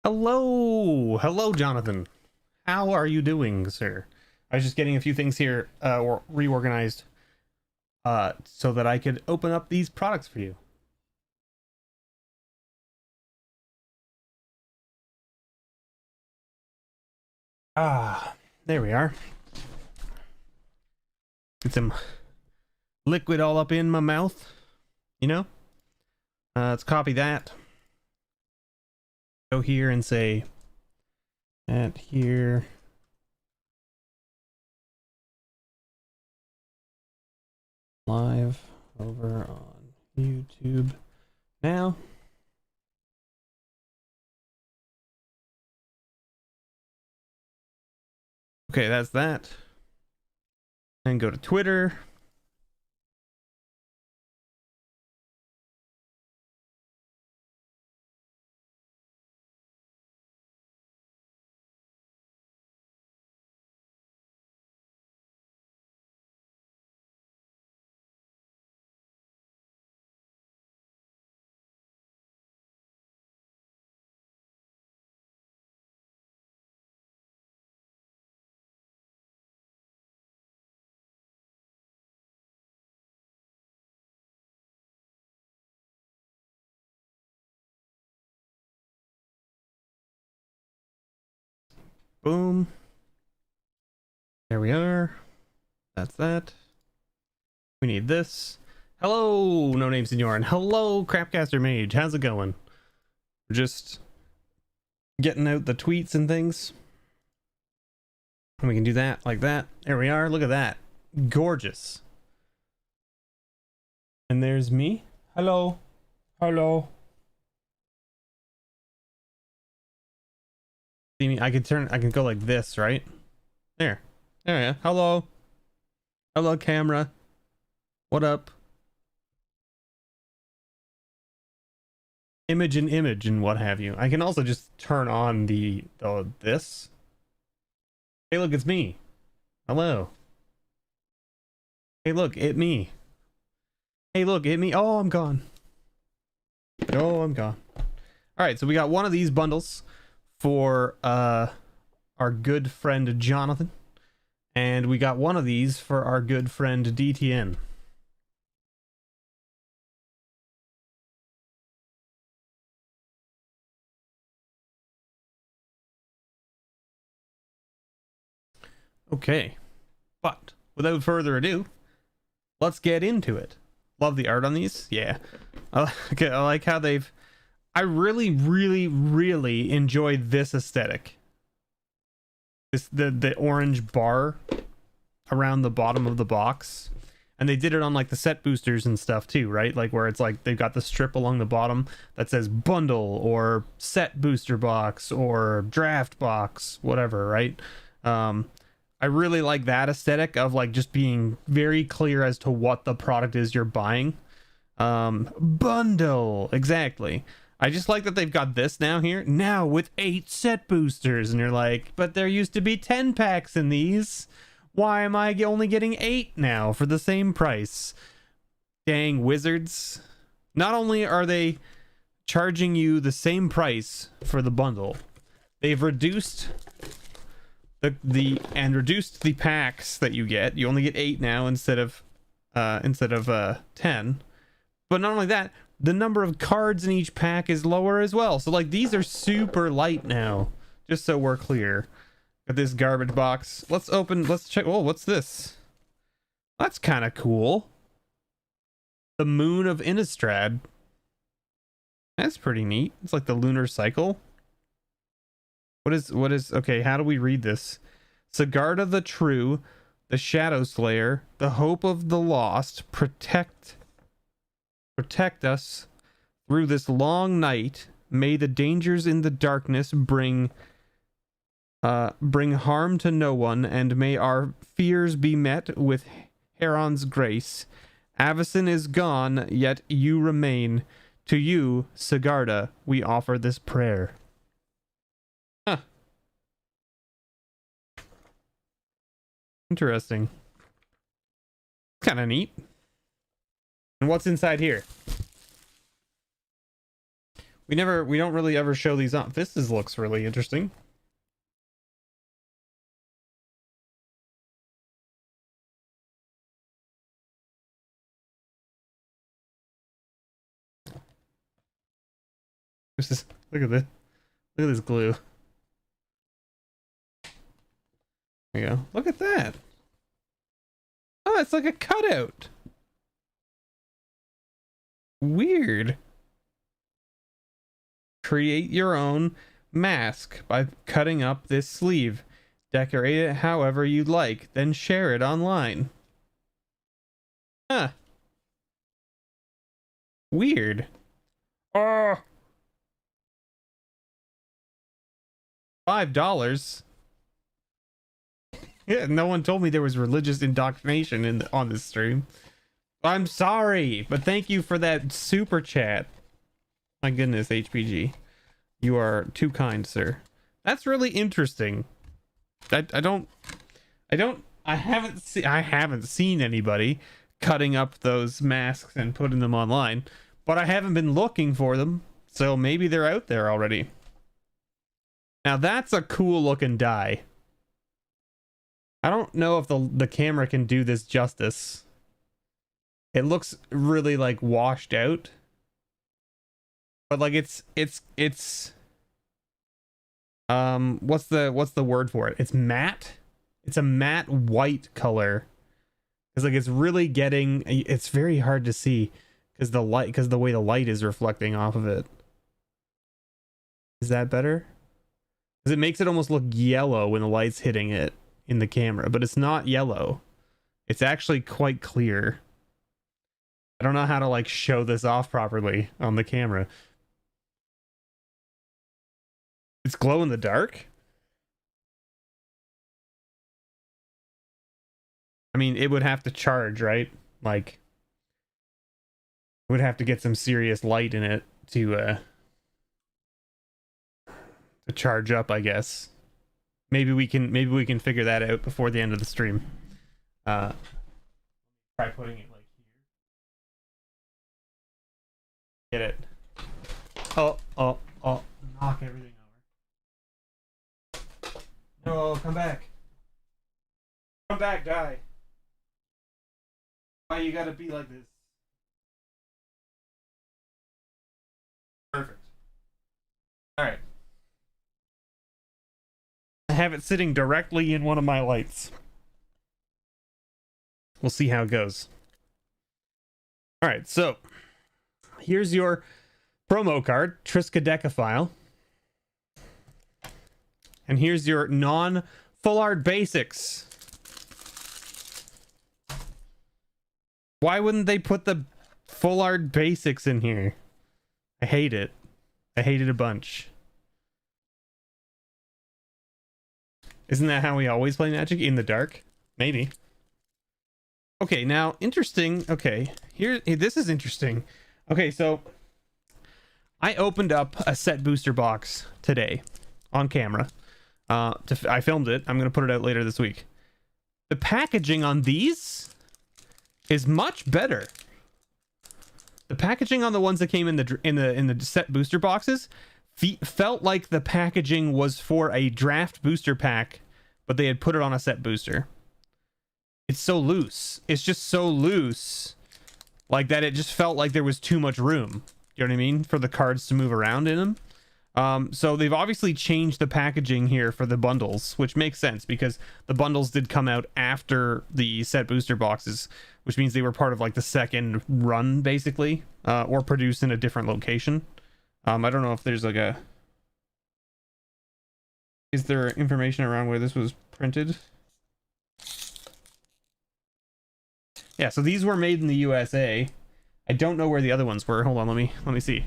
Hello, Jonathan. How are you doing, sir? I was just getting a few things here or reorganized so that I could open up these products for you. There we are. Get some liquid all up in my mouth, you know? Let's copy that. Go here and say that here. Live over on YouTube now. Okay, that's that. And go to Twitter. Boom. There we are. That's that. We need this. Hello, No Name Senor, and hello, Crapcaster Mage. How's it going? We're just getting out the tweets and things. And we can do that like that. There we are. Look at that. Gorgeous. And there's me. Hello. Hello. See me? I can go like this, right? There. There we are. Hello. Hello, camera. What up? Image and what have you. I can also just turn on the this. Hey, look, it's me. Hello. Hey, look, it me. Hey, look, it me. Oh, I'm gone. Oh, I'm gone. All right, so we got one of these bundles for our good friend Jonathan, and we got one of these for our good friend DTN. Okay, but without further ado, let's get into it. Love the art on these. Yeah. Okay, I like how I really enjoy this aesthetic. The orange bar around the bottom of the box. And they did it on like the set boosters and stuff too, right? Like where it's like they've got the strip along the bottom that says bundle or set booster box or draft box, whatever, right? I really like that aesthetic of like just being very clear as to what the product is you're buying. Bundle, exactly. I just like that they've got this now with 8 set boosters, and you're like, but there used to be 10 packs in these. Why am I only getting 8 now for the same price? Dang wizards. Not only are they charging you the same price for the bundle, they've reduced reduced the packs that you get. You only get 8 now instead of 10. But not only that, the number of cards in each pack is lower as well. So like these are super light now, just so we're clear. Got this garbage box. Let's check. Oh, what's this? That's kind of cool. The Moon of Innistrad. That's pretty neat. It's like the lunar cycle. What is okay, how do we read this? Sigarda the True, the Shadow Slayer, the Hope of the Lost, protect us through this long night. May the dangers in the darkness bring harm to no one, and may our fears be met with Heron's grace. Avacyn is gone, yet you remain. To you, Sigarda, we offer this prayer. Huh. Interesting. Kind of neat. And what's inside here? We don't really ever show these up. Looks really interesting. Look at this. Look at this glue. There you go. Look at that. Oh, it's like a cutout. Weird. Create your own mask by cutting up this sleeve. Decorate it however you'd like, then share it online. Huh. Weird. Oh. $5. Yeah, no one told me there was religious indoctrination on this stream. I'm sorry, but thank you for that super chat. My goodness, HPG. You are too kind, sir. That's really interesting. I haven't seen anybody cutting up those masks and putting them online, but I haven't been looking for them, so maybe they're out there already. Now that's a cool looking die. I don't know if the camera can do this justice. It looks really like washed out. But like it's what's the word for it? It's matte. It's a matte white color. Cuz like it's really getting, it's very hard to see cuz the way the light is reflecting off of it. Is that better? Cuz it makes it almost look yellow when the light's hitting it in the camera, but it's not yellow. It's actually quite clear. I don't know how to like show this off properly on the camera. It's glow in the dark. I mean, it would have to charge, right? Like, it would have to get some serious light in it to charge up, I guess. Maybe we can figure that out before the end of the stream. Try putting it like here. Get it. Oh, knock everything over. No, come back. Come back, die. Why you gotta be like this? Perfect. Alright. I have it sitting directly in one of my lights. We'll see how it goes. Alright, so here's your promo card, Triskaidekaphile. And here's your non-full art basics. Why wouldn't they put the full art basics in here? I hate it. I hate it a bunch. Isn't that how we always play Magic? In the dark? Maybe. Okay, now, interesting. Okay, this is interesting. Okay, so I opened up a set booster box today on camera. I filmed it. I'm going to put it out later this week. The packaging on these is much better. The packaging on the ones that came in the set booster boxes felt like the packaging was for a draft booster pack, but they had put it on a set booster. It's so loose. It's just so loose, like that. It just felt like there was too much room. You know what I mean? For the cards to move around in them. So they've obviously changed the packaging here for the bundles, which makes sense because the bundles did come out after the set booster boxes, which means they were part of like the second run, basically, or produced in a different location. I don't know if there's like a... Is there information around where this was printed? Yeah, so these were made in the USA. I don't know where the other ones were. Hold on, let me see.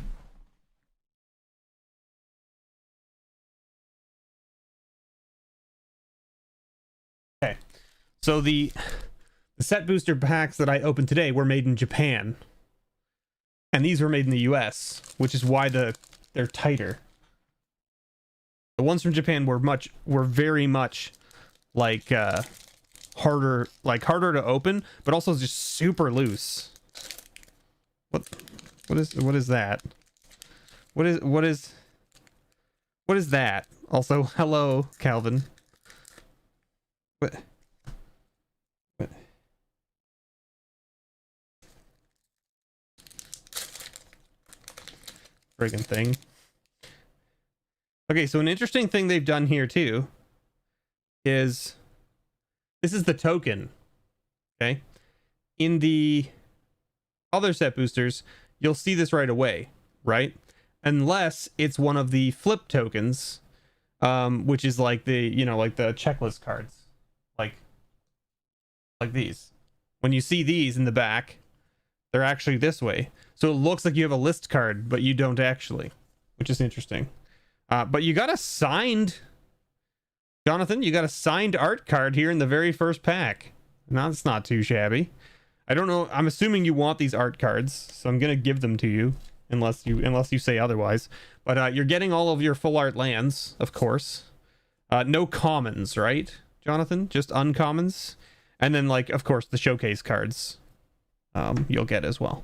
Okay, so the set booster packs that I opened today were made in Japan, and these were made in the US, which is why they're tighter. The ones from Japan were very much like harder to open, but also just super loose. What is that? What is that? Also, hello, Calvin. What? Friggin' thing. Okay, so an interesting thing they've done here too is this is the token. Okay. In the other set boosters, you'll see this right away, right? Unless it's one of the flip tokens, which is like the, you know, like the checklist cards, like these. When you see these in the back, they're actually this way. So it looks like you have a list card, but you don't actually, which is interesting. But you got a signed, Jonathan, you got a signed art card here in the very first pack. No, it's not too shabby. I don't know. I'm assuming you want these art cards, so I'm gonna give them to you, unless you say otherwise. But you're getting all of your full art lands, of course. No commons, right, Jonathan? Just uncommons, and then like, of course, the showcase cards. You'll get as well.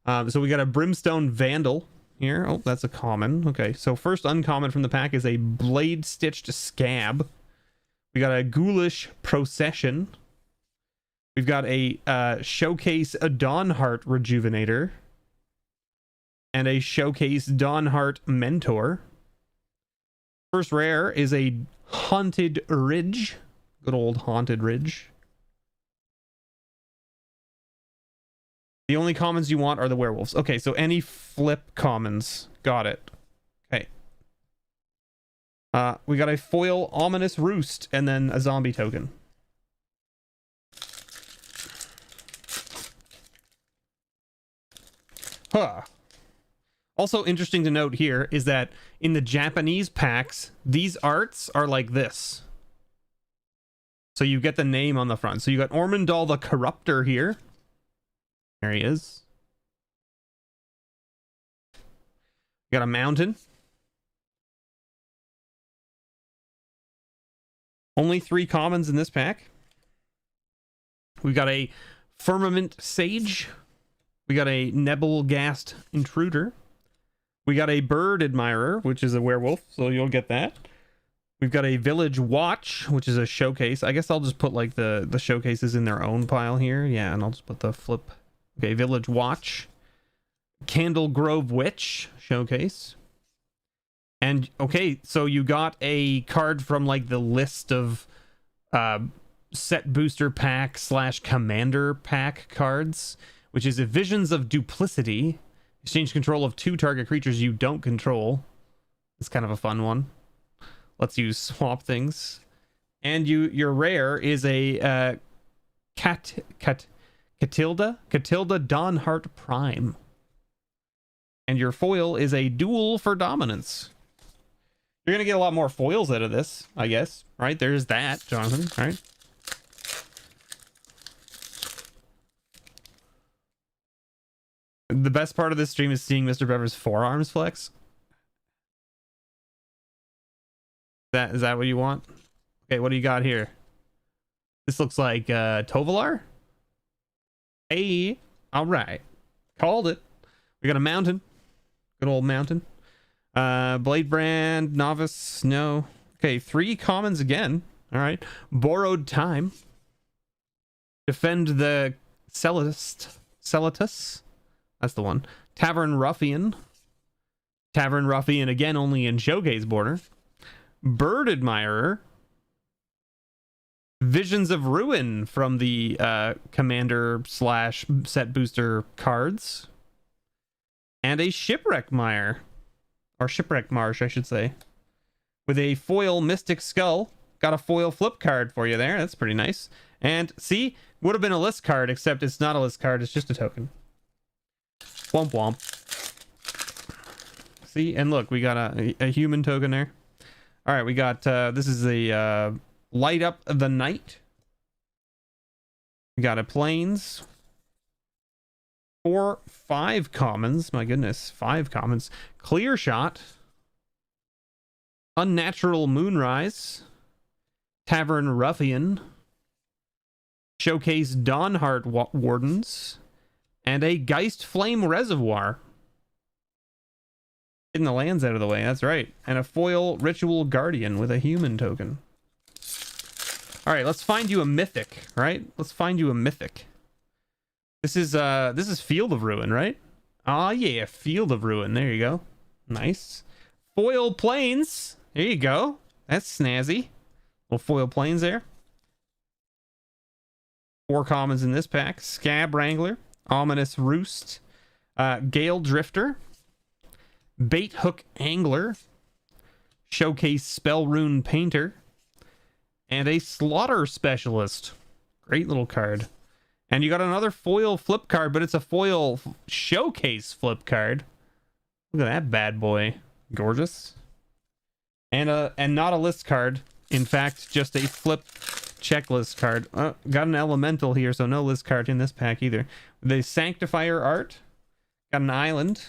So we got a Brimstone Vandal here. Oh, that's a common. Okay, so first uncommon from the pack is a Blade Stitched Scab. We got a Ghoulish Procession. We've got a Showcase Dawnheart Rejuvenator. And a Showcase Dawnheart Mentor. First rare is a Haunted Ridge. Good old Haunted Ridge. The only commons you want are the werewolves. Okay, so any flip commons. Got it. Okay. We got a foil Ominous Roost and then a zombie token. Huh. Also interesting to note here is that in the Japanese packs, these arts are like this. So you get the name on the front. So you got Ormondal the Corruptor here. There he is. We got a mountain. Only 3 commons in this pack. We got a Firmament Sage. We got a Nebelgast Intruder. We got a Bird Admirer, which is a werewolf, so you'll get that. We've got a Village Watch, which is a showcase. I guess I'll just put like the showcases in their own pile here. Yeah, and I'll just put the flip. Okay, Village Watch. Candle Grove Witch showcase. And okay, so you got a card from like the list of set booster pack / commander pack cards, which is a Visions of Duplicity. Exchange control of 2 target creatures you don't control. It's kind of a fun one. Lets you swap things. And your rare is a Catilda Dawnheart Prime. And your foil is a Duel for Dominance. You're gonna get a lot more foils out of this, I guess. Right? There's that, Jonathan. Right? The best part of this stream is seeing MrBevers' forearms flex. Is that what you want? Okay, what do you got here? This looks like Tovolar. Hey, all right, called it. We got a mountain, good old mountain. Blade Brand, Novice, no. Okay, 3 commons again. All right, Borrowed Time. Defend the Celatus. That's the one. Tavern Ruffian. Tavern Ruffian again, only in showcase border. Bird Admirer. Visions of Ruin from the commander / set booster cards. And a Shipwreck Mire. Or Shipwreck Marsh, I should say. With a foil Mystic Skull. Got a foil flip card for you there. That's pretty nice. And see, would have been a list card, except it's not a list card. It's just a token. Womp womp. See, and look, we got a human token there. All right, we got this is a Light Up the Night. We got a Plains. 5 commons. My goodness, 5 commons. Clear Shot. Unnatural Moonrise. Tavern Ruffian. Showcase Dawnheart Wardens. And a Geist Flame Reservoir. Getting the lands out of the way, that's right. And a foil Ritual Guardian with a human token. All right, let's find you a mythic, right? Let's find you a mythic. This is Field of Ruin, right? Ah, yeah, Field of Ruin. There you go. Nice. Foil Plains. There you go. That's snazzy. Little foil plains there. 4 commons in this pack. Scab Wrangler, Ominous Roost, Gale Drifter, Bait Hook Angler, Showcase Spell Rune Painter, and a Slaughter Specialist. Great little card. And you got another foil flip card, but it's a foil showcase flip card. Look at that bad boy. Gorgeous. And not a list card. In fact, just a flip checklist card. Got an elemental here, so no list card in this pack either. The Sanctifier art. Got an island.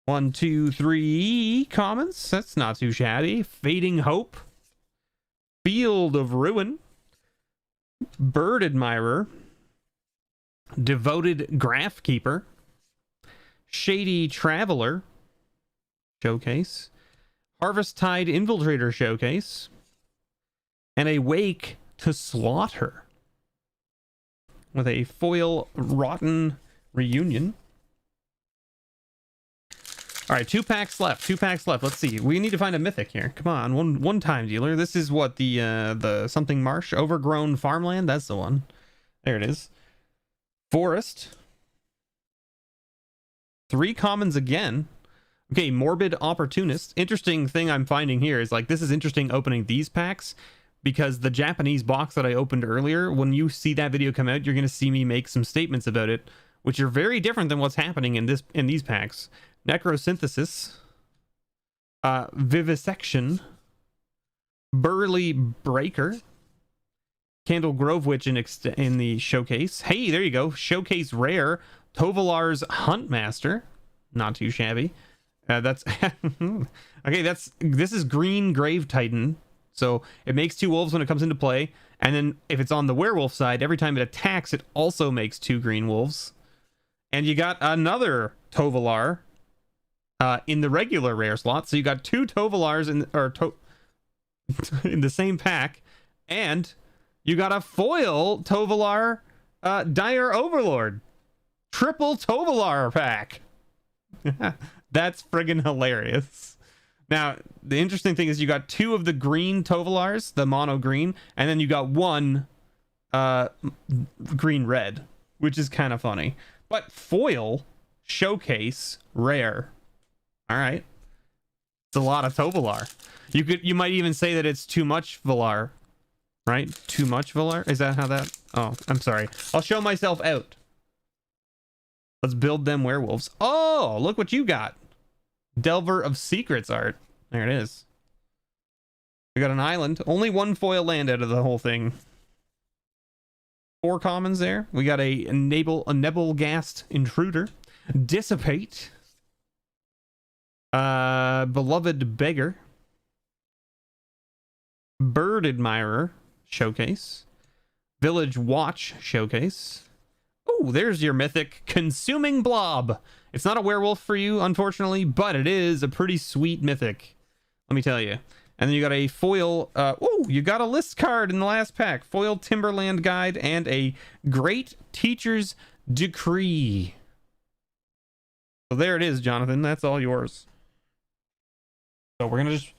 1, 2, 3 commons. That's not too shabby. Fading Hope. Field of Ruin. Bird Admirer. Devoted Graphkeeper. Shady Traveler. Showcase. Harvesttide Infiltrator Showcase. And a Wake to Slaughter. With a foil Rotten Reunion. All right, 2 packs left. 2 packs left. Let's see. We need to find a mythic here. Come on, one time dealer. This is what the something marsh, overgrown farmland. That's the one. There it is. Forest. 3 commons again. Okay, Morbid Opportunist. Interesting thing I'm finding here is like this is interesting opening these packs because the Japanese box that I opened earlier, when you see that video come out, you're going to see me make some statements about it, which are very different than what's happening in these packs. Necrosynthesis, Vivisection, Burly Breaker, Candle Grove Witch in the showcase. Hey, there you go. Showcase rare, Tovalar's Huntmaster. Not too shabby. That's okay. This is Green Grave Titan. So it makes 2 wolves when it comes into play, and then if it's on the werewolf side, every time it attacks, it also makes 2 green wolves. And you got another Tovalar in the regular rare slot. So you got 2 Tovalars in the same pack, and you got a foil Tovalar Dire Overlord. Triple Tovalar pack. That's friggin' hilarious. Now, the interesting thing is you got 2 of the green Tovalars, the mono green, and then you got 1 green red, which is kind of funny. But foil showcase rare. All right. It's a lot of Tovalar. You might even say that it's too much Valar. Right? Too much Valar? Is that how that? Oh, I'm sorry. I'll show myself out. Let's build them werewolves. Oh, look what you got. Delver of Secrets art. There it is. We got an island. Only 1 foil land out of the whole thing. 4 commons there. We got a Nebelgast Intruder. Dissipate. Beloved Beggar. Bird Admirer Showcase. Village Watch Showcase. Oh, there's your mythic Consuming Blob. It's not a werewolf for you, unfortunately, but it is a pretty sweet mythic. Let me tell you. And then you got a foil. Oh, you got a list card in the last pack. Foil Timberland Guide and a Great Teacher's Decree. So there it is, Jonathan. That's all yours. So we're going to just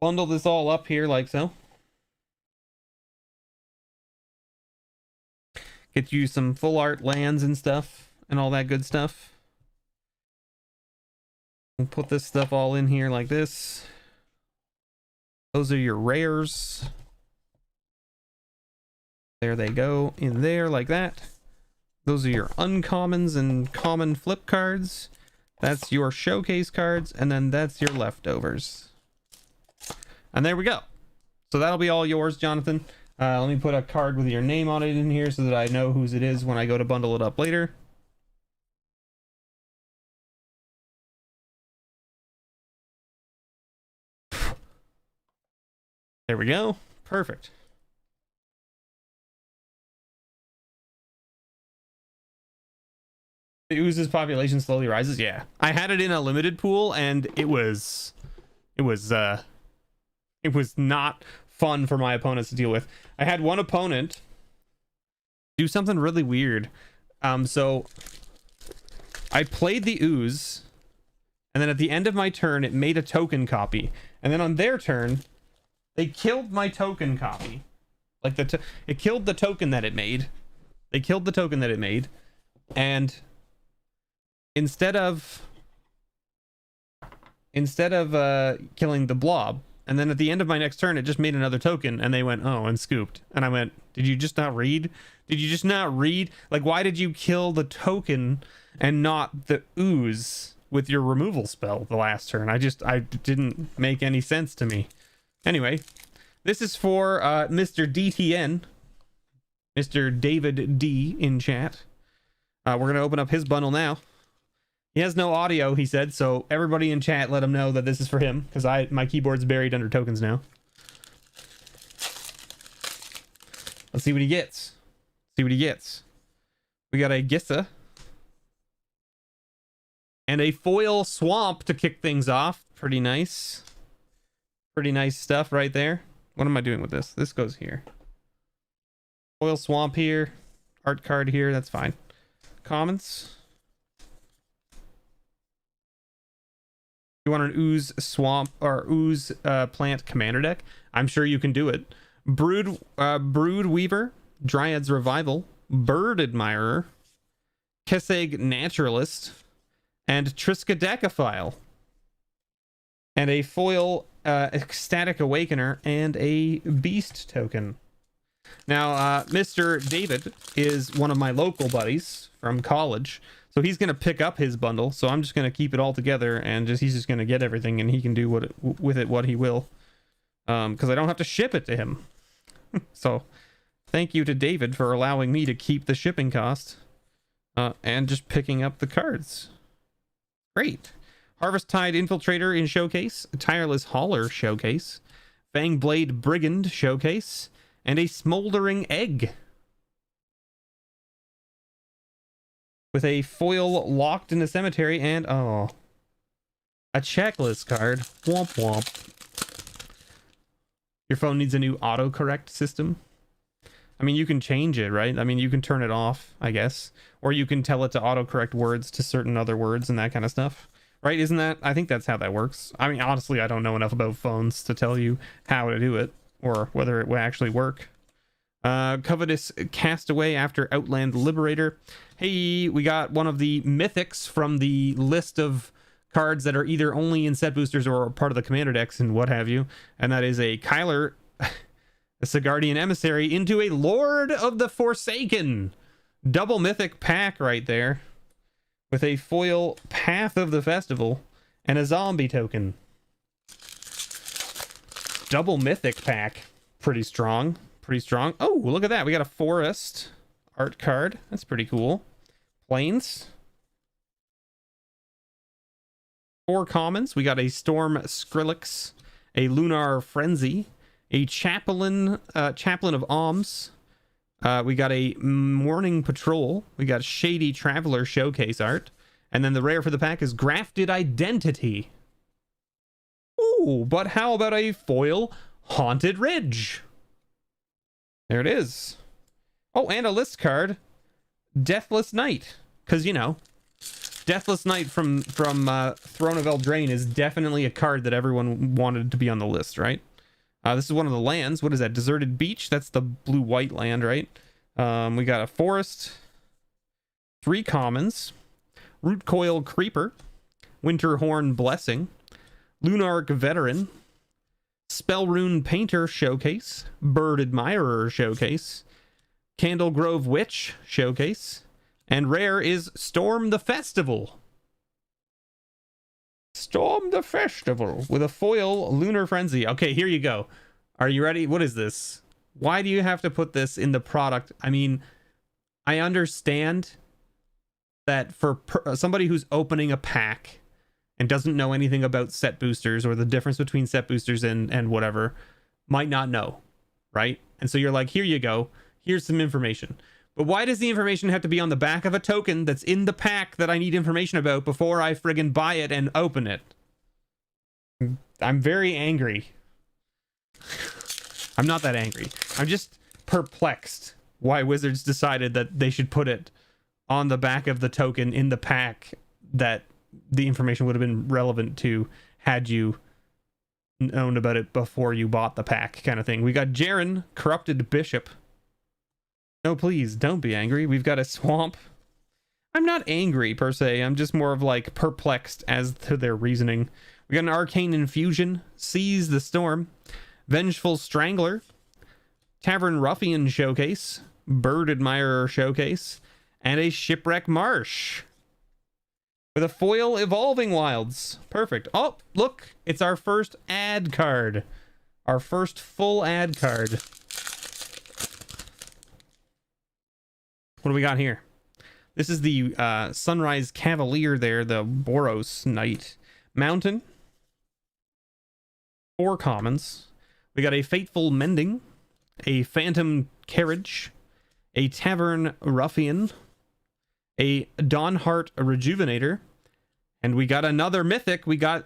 bundle this all up here like so. Get you some full art lands and stuff and all that good stuff. We'll put this stuff all in here like this. Those are your rares. There they go in there like that. Those are your uncommons and common flip cards. That's your showcase cards, and then that's your leftovers. And there we go. So that'll be all yours, Jonathan. Let me put a card with your name on it in here so that I know whose it is when I go to bundle it up later. There we go. Perfect. The ooze's population slowly rises. Yeah, I had it in a limited pool, and it was not fun for my opponents to deal with. I had one opponent do something really weird. So I played the ooze, and then at the end of my turn, it made a token copy, and then on their turn, they killed my token copy. Like it killed the token that it made. They killed the token that it made, and instead of killing the blob, and then at the end of my next turn, it just made another token, and they went, oh, and scooped. And I went, did you just not read? Did you just not read? Like, why did you kill the token and not the ooze with your removal spell the last turn? I didn't make any sense to me. Anyway, this is for Mr. DTN, Mr. David D in chat. We're going to open up his bundle now. He has no audio, he said, so everybody in chat let him know that this is for him, because my keyboard's buried under tokens now. Let's see what he gets. See what he gets. We got a Gissa and a foil swamp to kick things off. Pretty nice. Pretty nice stuff right there. What am I doing with this? This goes here. Foil swamp here. Art card here. That's fine. Commons. You want an ooze swamp or ooze plant commander deck? I'm sure you can do it. Brood Weaver, Dryad's Revival, Bird Admirer, Kesseg Naturalist, and Triskaidekaphile. And a foil Ecstatic Awakener and a Beast token. Now, Mr. David is one of my local buddies from college, so he's going to pick up his bundle, so I'm just going to keep it all together, and he's just going to get everything, and he can do with it what he will, because I don't have to ship it to him. So thank you to David for allowing me to keep the shipping cost, and just picking up the cards. Great. Harvesttide Infiltrator in Showcase, Tireless Hauler Showcase, Fangblade Brigand Showcase, and a Smoldering Egg. With a foil Locked in a Cemetery and, oh, a checklist card. Womp womp. Your phone needs a new autocorrect system. I mean, you can change it, right? I mean, you can turn it off, I guess. Or you can tell it to autocorrect words to certain other words and that kind of stuff. Right? Isn't that? I think that's how that works. I mean, honestly, I don't know enough about phones to tell you how to do it or whether it will actually work. Covetous Castaway after Outland Liberator. Hey, we got one of the mythics from the list of cards that are either only in set boosters or part of the commander decks and what have you. And that is a Kyler, a Sigardian Emissary into a Lord of the Forsaken. Double mythic pack right there. With a foil Path of the Festival and a zombie token. Double mythic pack. Pretty strong. Pretty strong. Oh, look at that. We got a forest art card. That's pretty cool. Plains. 4 commons. We got a Storm Skrillex, a Lunar Frenzy, a Chaplain of Alms. We got a Morning Patrol. We got Shady Traveler Showcase art. And then the rare for the pack is Grafted Identity. Ooh, but how about a foil Haunted Ridge? There it is. Oh, and a list card. Deathless Knight. Because, you know, Deathless Knight from Throne of Eldraine is definitely a card that everyone wanted to be on the list, right? This is one of the lands. What is that? Deserted Beach? That's the blue-white land, right? We got a forest. 3 commons. Root Coil Creeper. Winterhorn Blessing. Lunark Veteran. Spellrune Painter Showcase. Bird Admirer Showcase. Candlegrove Witch Showcase. And rare is Storm the Festival. Storm the Festival with a foil Lunar Frenzy. Okay, here you go. Are you ready? What is this? Why do you have to put this in the product? I mean, I understand that for somebody who's opening a pack and doesn't know anything about set boosters or the difference between set boosters and whatever, might not know, right? And so you're like, here you go. Here's some information. But why does the information have to be on the back of a token that's in the pack that I need information about before I friggin' buy it and open it? I'm very angry. I'm not that angry. I'm just perplexed why Wizards decided that they should put it on the back of the token in the pack that the information would have been relevant to had you known about it before you bought the pack, kind of thing. We got Jaren, Corrupted Bishop. No, please, don't be angry. We've got a Swamp. I'm not angry, per se. I'm just more of, like, perplexed as to their reasoning. We got an Arcane Infusion, Seize the Storm, Vengeful Strangler, Tavern Ruffian Showcase, Bird Admirer Showcase, and a Shipwreck Marsh. With a foil Evolving Wilds. Perfect. Oh, look, it's our first ad card. Our first full ad card. What do we got here? This is the Sunrise Cavalier there, the Boros Knight. Mountain. 4 commons. We got a Fateful Mending, a Phantom Carriage, a Tavern Ruffian, a Dawnheart Rejuvenator, and we got another mythic. We got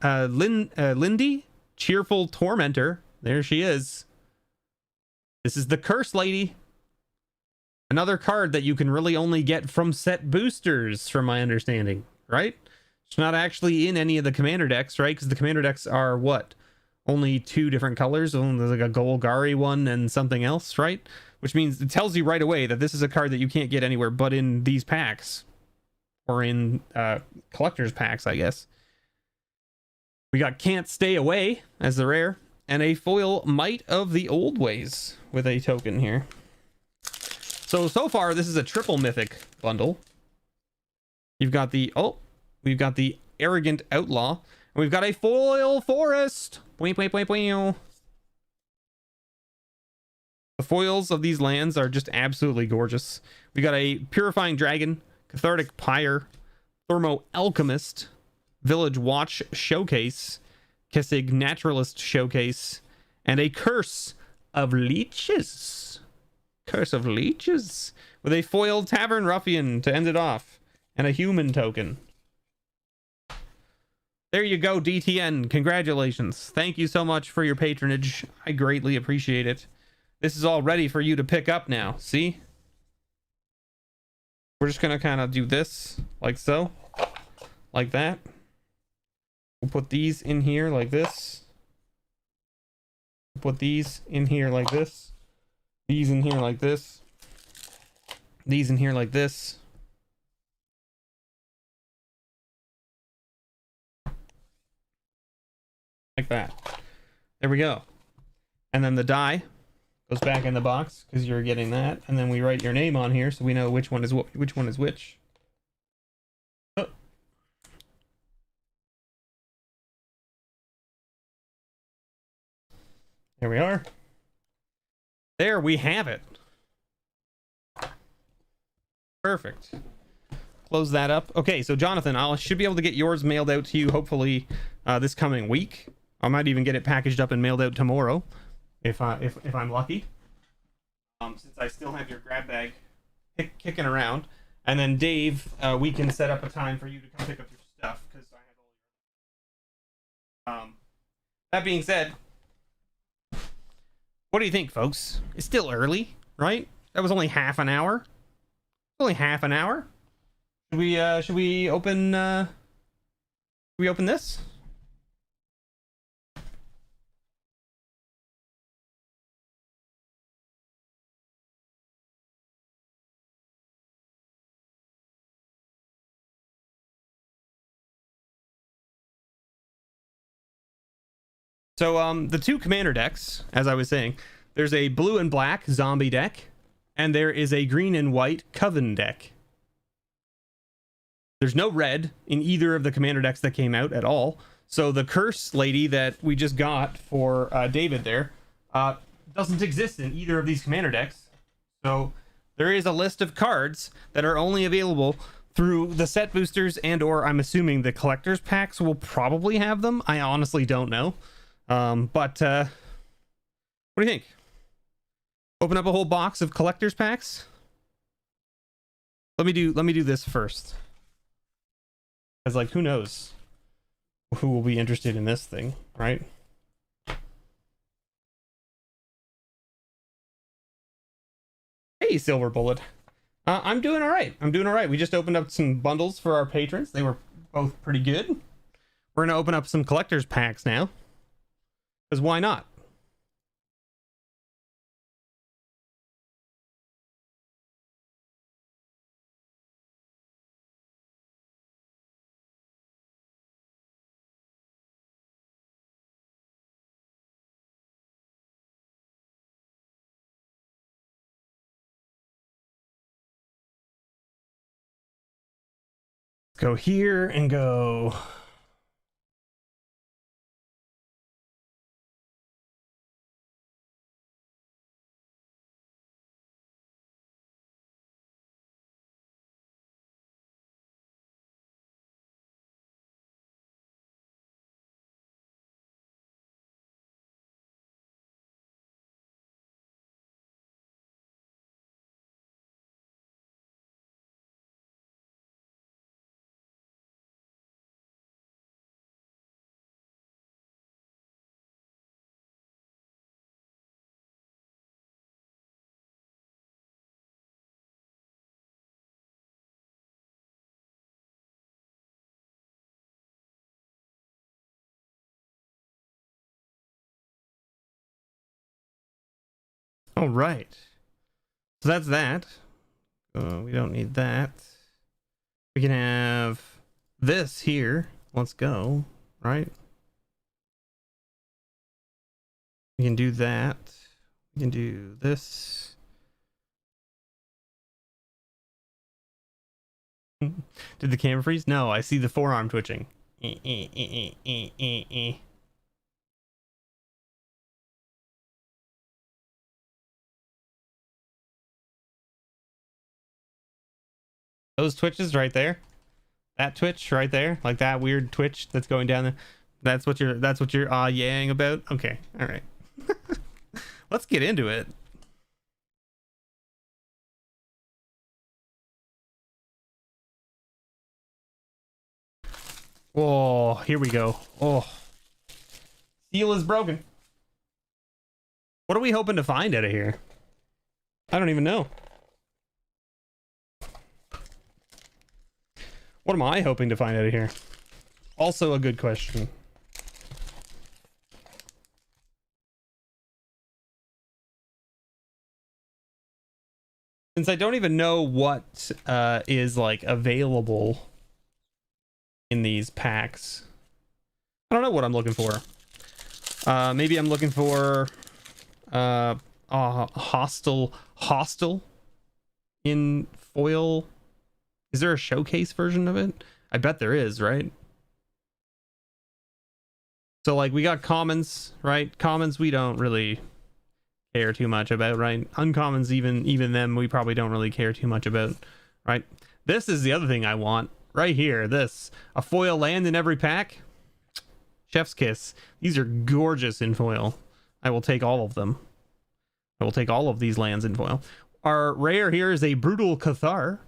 Lindy, Cheerful Tormentor. There she is. This is the Curse Lady. Another card that you can really only get from set boosters, from my understanding, right? It's not actually in any of the commander decks, right? Because the commander decks are what? Only 2 different colors. There's like a Golgari one and something else, right? Which means it tells you right away that this is a card that you can't get anywhere but in these packs. Or in collector's packs, I guess. We got Can't Stay Away as the rare. And a foil Might of the Old Ways with a token here. So far, this is a triple mythic bundle. We've got the Arrogant Outlaw. And we've got a foil Forest. The foils of these lands are just absolutely gorgeous. We got a Purifying Dragon, Cathartic Pyre, Thermo Alchemist, Village Watch Showcase, Kessig Naturalist Showcase, and a Curse of Leeches. Curse of Leeches. With a foiled Tavern Ruffian to end it off. And a human token. There you go, DTN. Congratulations. Thank you so much for your patronage. I greatly appreciate it. This is all ready for you to pick up now. See? We're just going to kind of do this like so. Like that. We'll put these in here like this. Put these in here like this. These in here like this. These in here like this. Like that. There we go. And then the die goes back in the box because you're getting that. And then we write your name on here so we know which one is which one is which. Oh. There we are. There we have it. Perfect. Close that up. Okay, so Jonathan, I should be able to get yours mailed out to you hopefully this coming week. I might even get it packaged up and mailed out tomorrow if I'm lucky. Since I still have your grab bag kicking around. And then Dave, we can set up a time for you to come pick up your stuff because I have all your that being said, what do you think, folks? It's still early, right? That was only half an hour. Only half an hour. Should we open this? So the 2 commander decks, as I was saying, there's a blue and black zombie deck, and there is a green and white Coven deck. There's no red in either of the commander decks that came out at all. So the Curse Lady that we just got for David there doesn't exist in either of these commander decks. So there is a list of cards that are only available through the set boosters and or I'm assuming the collector's packs will probably have them. I honestly don't know. But what do you think? Open up a whole box of collector's packs? Let me do this first. Because, like, who knows who will be interested in this thing, right? Hey, Silver Bullet. I'm doing all right. I'm doing all right. We just opened up some bundles for our patrons. They were both pretty good. We're going to open up some collector's packs now. Because why not? Go here and go. All right. So that's that. We don't need that. We can have this here. Let's go. Right? We can do that. We can do this. Did the camera freeze? No, I see the forearm twitching. Those twitches right there, that twitch right there, like that weird twitch that's going down there, that's what you're yang about. Okay, all right. Let's get into it. Oh, here we go. Oh, seal is broken. What are we hoping to find out of here? I don't even know. What am I hoping to find out of here? Also a good question. Since I don't even know what is like available in these packs, I don't know what I'm looking for. Maybe I'm looking for hostile in foil. Is there a showcase version of it? I bet there is, right? So like we got commons, right? Commons we don't really care too much about, right? Uncommons, even them we probably don't really care too much about, right? This is the other thing I want right here. This, a foil land in every pack. Chef's kiss. These are gorgeous in foil. I will take all of them. I will take all of these lands in foil. Our rare here is a Brutal Cathar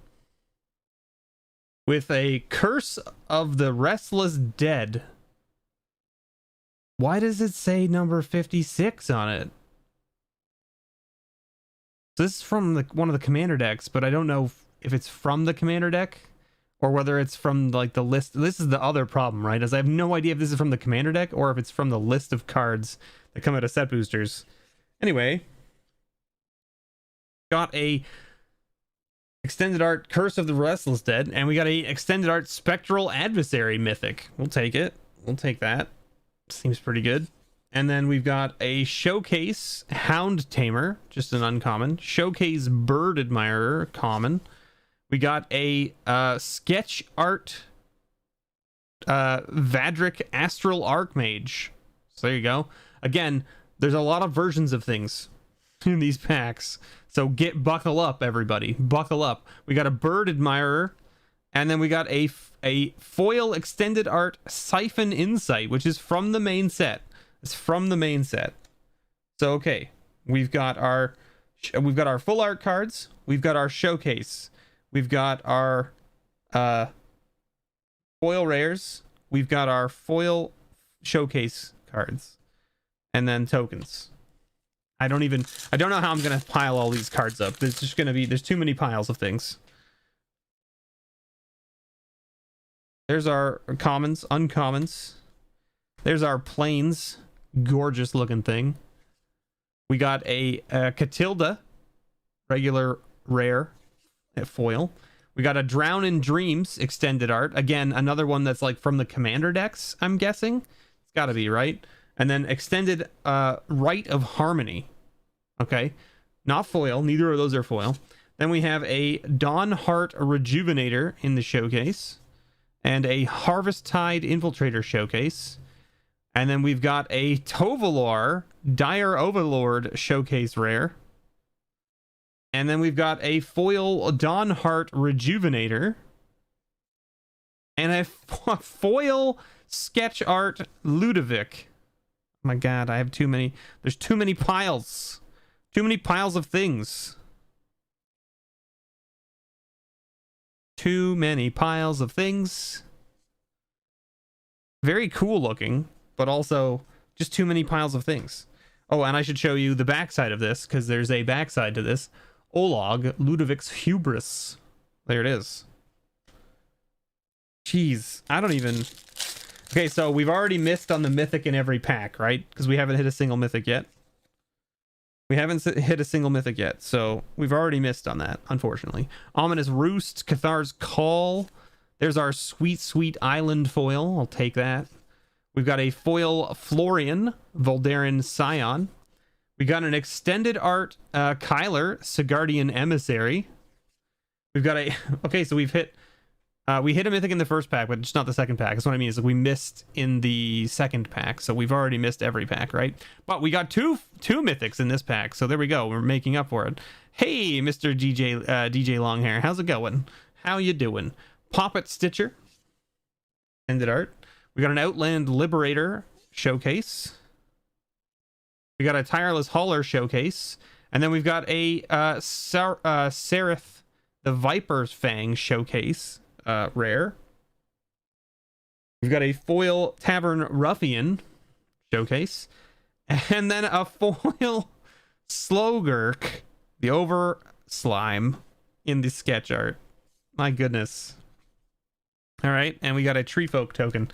with a Curse of the Restless Dead. Why does it say number 56 on it? This is from one of the commander decks, but I don't know if it's from the commander deck or whether it's from like the list. This is the other problem, right? As I have no idea if this is from the commander deck or if it's from the list of cards that come out of set boosters. Anyway, got a extended art Curse of the Restless Dead, and we got a extended art Spectral Adversary mythic. We'll take it. We'll take that. Seems pretty good. And then we've got a Showcase Hound Tamer, just an uncommon. Showcase Bird Admirer, common. We got a sketch art Vadric Astral Archmage. So there you go. Again, there's a lot of versions of things in these packs. So buckle up, everybody. Buckle up. We got a Bird Admirer, and then we got a foil extended art Siphon Insight, which is from the main set. It's from the main set. So okay, we've got our full art cards. We've got our showcase. We've got our foil rares. We've got our foil showcase cards. And then tokens. I don't know how I'm going to pile all these cards up. There's just going to be, there's too many piles of things. There's our commons, uncommons. There's our plains. Gorgeous looking thing. We got a Catilda, regular rare foil. We got a Drown in Dreams extended art. Again, another one that's like from the commander decks, I'm guessing. It's got to be, right? And then extended Rite of Harmony. Okay. Not foil. Neither of those are foil. Then we have a Dawn Heart Rejuvenator in the showcase. And a Harvest Tide Infiltrator showcase. And then we've got a Tovolar Dire Overlord showcase rare. And then we've got a foil Dawn Heart Rejuvenator. And a foil sketch art Ludovic. Oh my god, I have too many. There's too many piles. Too many piles of things. Too many piles of things. Very cool looking, but also just too many piles of things. Oh, and I should show you the backside of this, because there's a backside to this. Olog, Ludovic's Hubris. There it is. Jeez, I don't even... Okay, so we've already missed on the mythic in every pack, right? Because we haven't hit a single mythic yet. We haven't hit a single mythic yet, so we've already missed on that, unfortunately. Ominous Roost, Cathar's Call. There's our sweet, sweet island foil. I'll take that. We've got a foil Florian, Voldaren Scion. We got an extended art Kyler, Sigardian Emissary. We've got a... Okay, so we've hit... we hit a mythic in the first pack, but just not the second pack. That's what I mean, is like we missed in the second pack, so we've already missed every pack, right? But we got two mythics in this pack, so there we go. We're making up for it. Hey, Mr. DJ Longhair, how's it going? How you doing? Poppet Stitcher, extended art. We got an Outland Liberator showcase. We got a Tireless Hauler showcase, and then we've got a Seraph the Viper's Fang showcase. Rare. We've got a foil Tavern Ruffian showcase, and then a foil Slogurk, the Over Slime, in the sketch art. My goodness. All right, and we got a Tree Folk token.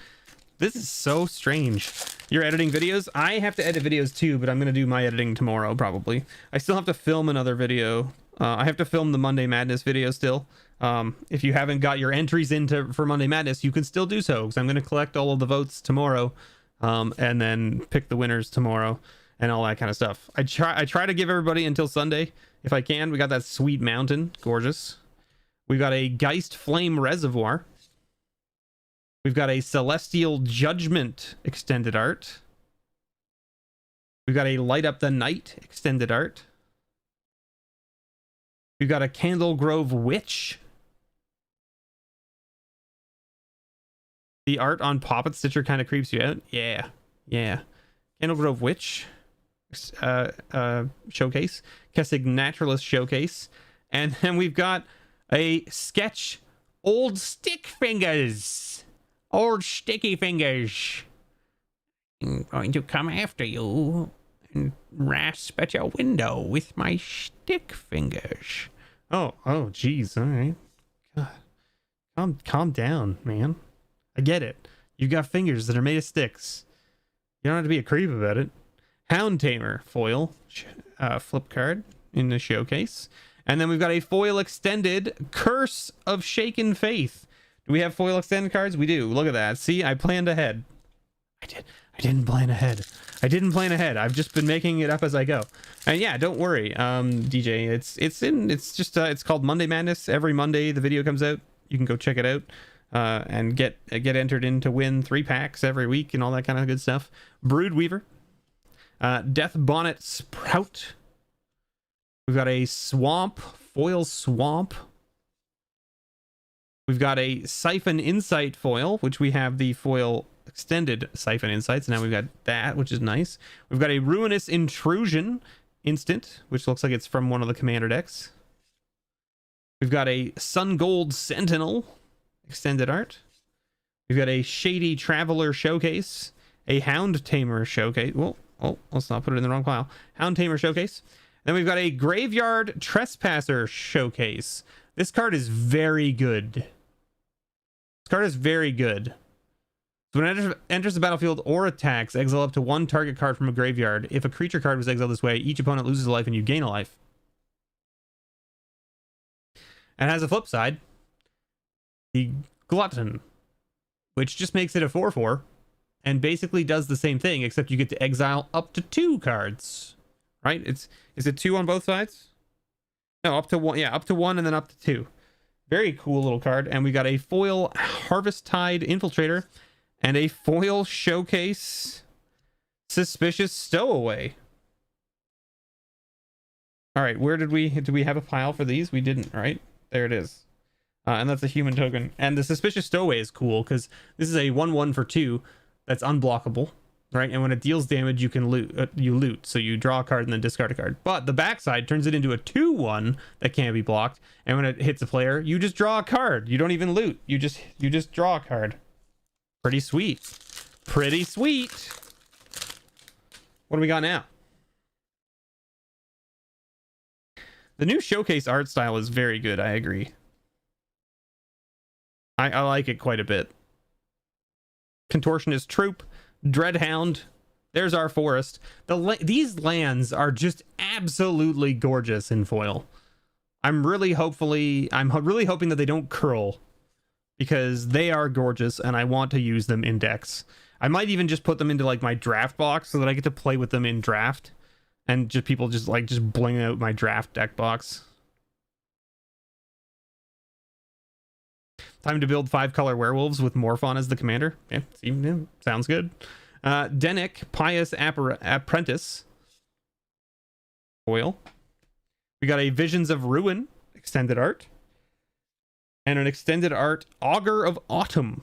This is so strange. You're editing videos? I have to edit videos too, but I'm gonna do my editing tomorrow probably. I still have to film another video. I have to film the Monday Madness video still. If you haven't got your entries for Monday Madness, you can still do so, because I'm going to collect all of the votes tomorrow, and then pick the winners tomorrow and all that kind of stuff. I try to give everybody until Sunday if I can. We got that sweet mountain, gorgeous. We got a Geist Flame Reservoir. We've got a Celestial Judgment extended art. We've got a Light Up the Night extended art. We've got a Candle Grove Witch. The art on Poppet Stitcher kind of creeps you out. Yeah. Candle Grove Witch showcase. Kessig Naturalist showcase. And then we've got a sketch Old Stick Fingers. Old Sticky Fingers. I'm going to come after you and rasp at your window with my stick fingers. Oh, geez. All right. God. Calm down, man. I get it. You got fingers that are made of sticks. You don't have to be a creep about it. Hound Tamer foil flip card in the showcase. And then we've got a foil extended Curse of Shaken Faith. Do we have foil extended cards? We do. Look at that. See, I planned ahead. I didn't plan ahead. I've just been making it up as I go. And yeah, don't worry, DJ. It's called Monday Madness. Every Monday the video comes out. You can go check it out. And get entered in to win 3 packs every week and all that kind of good stuff. Brood Weaver, Death Bonnet Sprout. We've got a Swamp, Foil Swamp. We've got a Siphon Insight foil, which we have the foil extended Siphon Insights. Now we've got that, which is nice. We've got a Ruinous Intrusion instant, which looks like it's from one of the commander decks. We've got a Sun Gold Sentinel extended art. We've got a Shady Traveler Showcase, a Hound Tamer Showcase. Well, oh, let's not put it in the wrong pile. Hound Tamer Showcase. Then we've got a Graveyard Trespasser Showcase. This card is very good. This card is very good. So when it enters the battlefield or attacks, exile up to one target card from a graveyard. If a creature card was exiled this way, each opponent loses a life and you gain a life. And it has a flip side. The Glutton, which just makes it a 4/4 and basically does the same thing, except you get to exile up to 2 cards. Right? Is it 2 on both sides? No, up to 1. Yeah, up to 1 and then up to 2. Very cool little card. And we got a foil Harvesttide Infiltrator and a foil Showcase Suspicious Stowaway. All right, where did we have a pile for these? We didn't, right? There it is. And that's a human token. And the Suspicious Stowaway is cool because this is a 1/1 for 2 that's unblockable, right? And when it deals damage, you can loot. So you draw a card and then discard a card. But the backside turns it into a 2/1 that can't be blocked. And when it hits a player, you just draw a card. You don't even loot. You just draw a card. Pretty sweet. Pretty sweet. What do we got now? The new Showcase art style is very good. I agree. I like it quite a bit. Contortionist Troop, Dreadhound. There's our forest. These lands are just absolutely gorgeous in foil. I'm really hoping that they don't curl, because they are gorgeous and I want to use them in decks. I might even just put them into like my draft box so that I get to play with them in draft, and just people just bling out my draft deck box. Time to build 5-color werewolves with Morphon as the commander. Yeah, sounds good. Denick, Pious Apprentice. Foil. We got a Visions of Ruin extended art. And an extended art Augur of Autumn.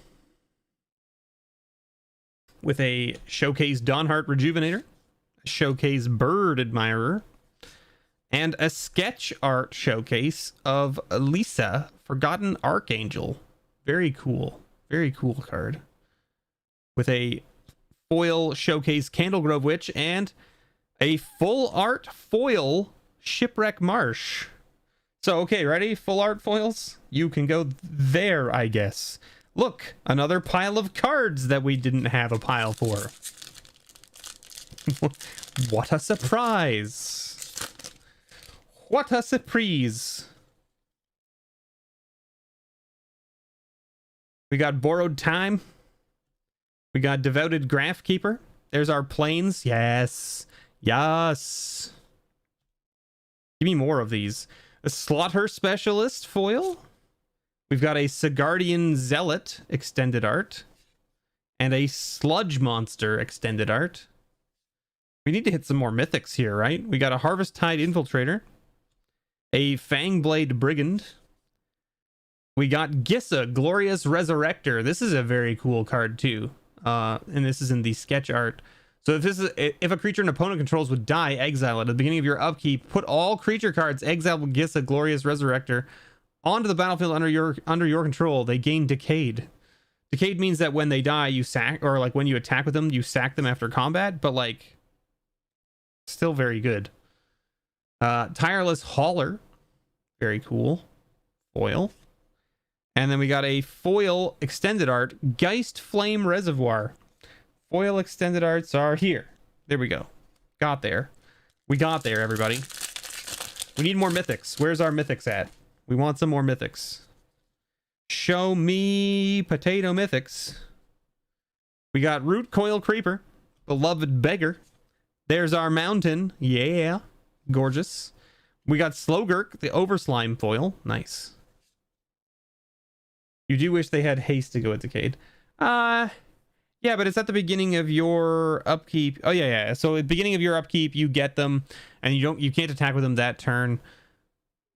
With a Showcase Dawnheart Rejuvenator. A Showcase Bird Admirer. And a sketch art showcase of Lisa, Forgotten Archangel. Very cool. Very cool card. With a foil Showcase Candlegrove Witch and a full art foil Shipwreck Marsh. So, okay, ready? Full art foils? You can go there, I guess. Look, another pile of cards that we didn't have a pile for. What a surprise. What a surprise. We got Borrowed Time. We got Devoted Graphkeeper. There's our planes. Yes. Yes. Give me more of these. A Slaughter Specialist foil. We've got a Sigardian Zealot extended art. And a Sludge Monster extended art. We need to hit some more mythics here, right? We got a Harvesttide Infiltrator. A Fangblade Brigand. We got Gissa, Glorious Resurrector. This is a very cool card too. And this is in the sketch art. So if a creature an opponent controls would die, exile it. At the beginning of your upkeep, put all creature cards, exile Gissa, Glorious Resurrector, onto the battlefield under your control. They gain Decayed. Decayed means that when they die, you sack, or like when you attack with them, you sack them after combat, but like still very good. Tireless Hauler. Very cool. Foil. And then we got a foil extended art, Geist Flame Reservoir. Foil extended arts are here. There we go. Got there. We got there, everybody. We need more mythics. Where's our mythics at? We want some more mythics. Show me potato mythics. We got Root Coil Creeper, Beloved Beggar. There's our mountain. Yeah. Gorgeous. We got Slowgurk, the Overslime foil. Nice. You do wish they had haste to go with Decayed. Yeah, but it's at the beginning of your upkeep. Oh yeah. So at the beginning of your upkeep, you get them, and you can't attack with them that turn.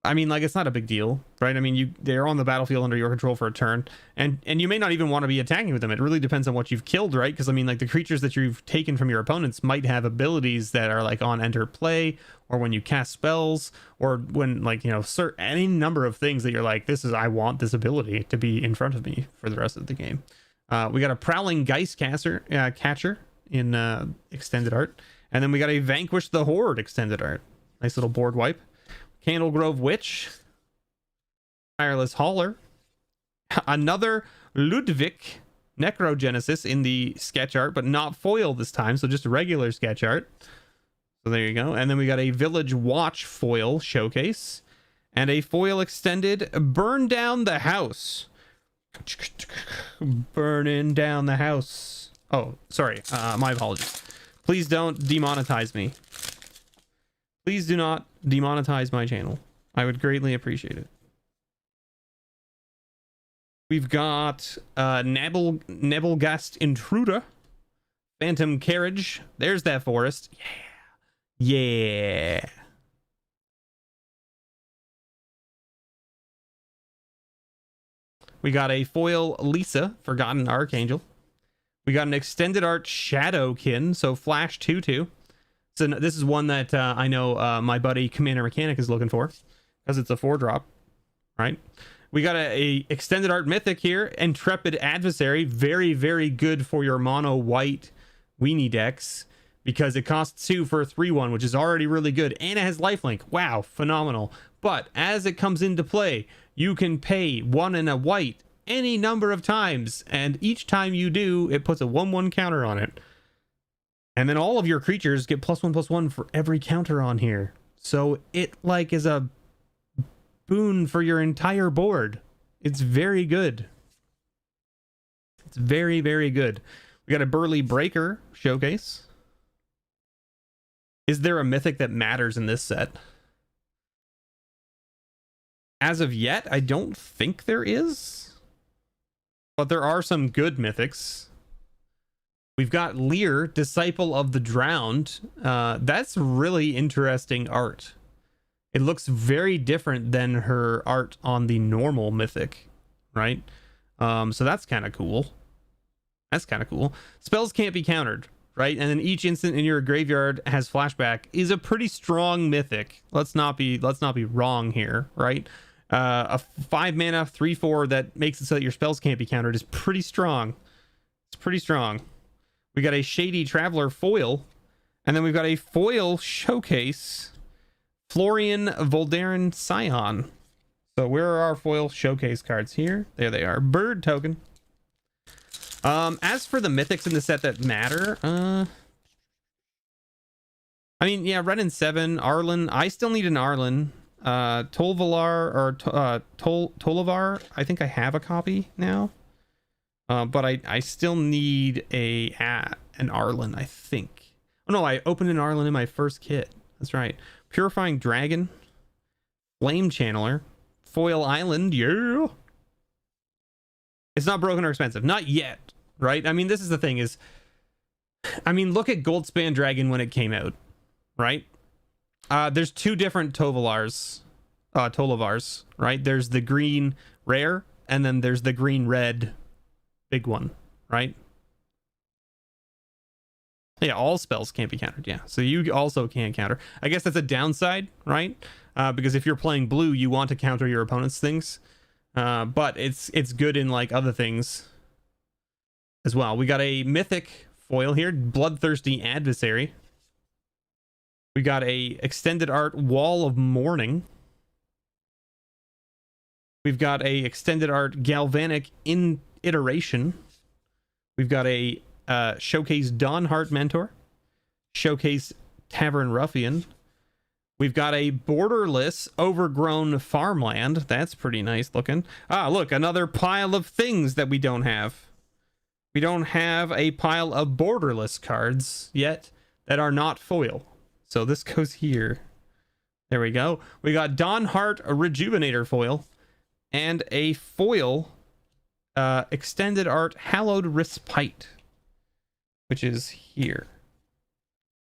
I mean, like, it's not a big deal, right? I mean, they're on the battlefield under your control for a turn, and you may not even want to be attacking with them. It really depends on what you've killed, right? Because I mean, like, the creatures that you've taken from your opponents might have abilities that are like on enter play, or when you cast spells, or when, like, you know, any number of things that you're like, I want this ability to be in front of me for the rest of the game. We got a Prowling Geist catcher in extended art, and then we got a Vanquish the Horde extended art. Nice little board wipe. Candlegrove Witch, Tireless Hauler, another Ludwig Necrogenesis in the sketch art, but not foil this time, so just a regular sketch art. So there you go. And then we got a Village Watch foil showcase, and a foil extended Burn Down the House. Burning down the house. Oh, sorry. My apologies. Please don't demonetize me. Please do not demonetize my channel. I would greatly appreciate it. We've got Nebelgast Intruder, Phantom Carriage. There's that forest. Yeah. Yeah. We got a foil Lisa, Forgotten Archangel. We got an extended art Shadowkin, so Flash 2/2. So this is one that I know my buddy Commander Mechanic is looking for, because it's a 4-drop, right? We got a extended art mythic here, Intrepid Adversary. Very, very good for your mono white weenie decks, because it costs 2 for a 3/1, which is already really good, and it has lifelink. Wow, phenomenal. But as it comes into play, you can pay 1 and a white any number of times, and each time you do, it puts a 1/1 counter on it. And then all of your creatures get +1/+1 for every counter on here. So it, like, is a boon for your entire board. It's very good. It's very, very good. We got a Burly Breaker showcase. Is there a mythic that matters in this set? As of yet, I don't think there is. But there are some good mythics. We've got Lear, Disciple of the Drowned. That's really interesting art. It looks very different than her art on the normal mythic, right? So that's kind of cool. That's kind of cool. Spells can't be countered, right? And then each instant in your graveyard has flashback is a pretty strong mythic. Let's not be wrong here, right? A 5 mana 3/4 that makes it so that your spells can't be countered is pretty strong. It's pretty strong. We got a Shady Traveler foil, and then we've got a foil showcase, Florian Voldaren Scion. So where are our foil showcase cards here? There they are. Bird token. As for the mythics in the set that matter, I mean, yeah, Red and 7, Arlen. I still need an Arlen. Tolvalar or Tolavar. I think I have a copy now. But I still need an Arlen, I think. Oh no, I opened an Arlen in my first kit. That's right. Purifying Dragon, Flame Channeler, Foil Island. Yeah. It's not broken or expensive. Not yet, right? I mean, this is the thing is, I mean, look at Goldspan Dragon when it came out, right? There's 2 different Tolavars, right? There's the green rare, and then there's the green red big one, right? Yeah, all spells can't be countered. Yeah, so you also can't counter. I guess that's a downside, right? Because if you're playing blue, you want to counter your opponent's things, but it's good in like other things as well. We got a mythic foil here, Bloodthirsty Adversary. We got a extended art Wall of Mourning. We've got a extended art Galvanic Iteration. We've got a showcase Dawnheart Mentor, showcase Tavern Ruffian. We've got a borderless Overgrown Farmland. That's pretty nice looking. Ah, look, another pile of things that we don't have. We don't have a pile of borderless cards yet that are not foil. So this goes here. There we go. We got Dawnheart Rejuvenator foil and a foil extended art Hallowed Respite, which is here.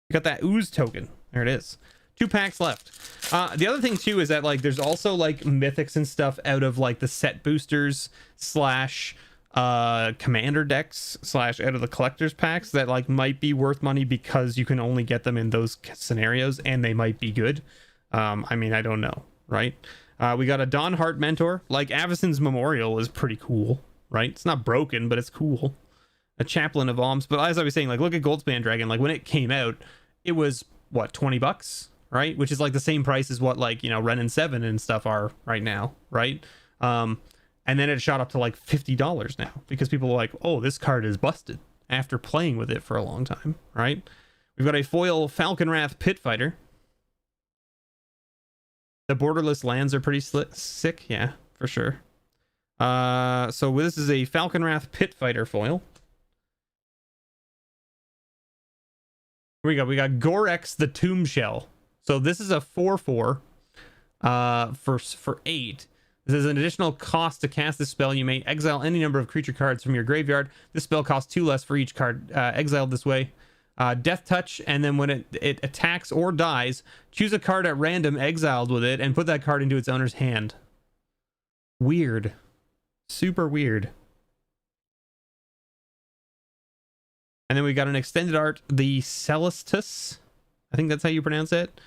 We got that Ooze token. There it is. 2 packs left. The other thing too is that like there's also like mythics and stuff out of like the set boosters slash commander decks slash out of the collectors packs that like might be worth money because you can only get them in those scenarios and they might be good. I mean, I don't know, right? We got a Dawn Heart Mentor. Like Avacyn's Memorial is pretty cool, right? It's not broken, but it's cool. A Chaplain of Alms. But as I was saying, like look at Goldspan Dragon. Like when it came out, it was what, $20, right? Which is like the same price as what like, you know, Ren and 7 and stuff are right now, right? And then it shot up to like $50 now because people are like, oh, this card is busted after playing with it for a long time, right? We've got a foil Falconraft Pit Fighter. The borderless lands are pretty sick, yeah, for sure. So this is a Falconraft Pit Fighter foil. Here we go. We got Gorex the Tomb Shell. So this is a 4/4 for 8. This is an additional cost to cast this spell. You may exile any number of creature cards from your graveyard. This spell costs 2 less for each card exiled this way. Death Touch, and then when it attacks or dies, choose a card at random exiled with it and put that card into its owner's hand. Weird. Super weird. And then we got an extended art, the Celestus. I think that's how you pronounce it.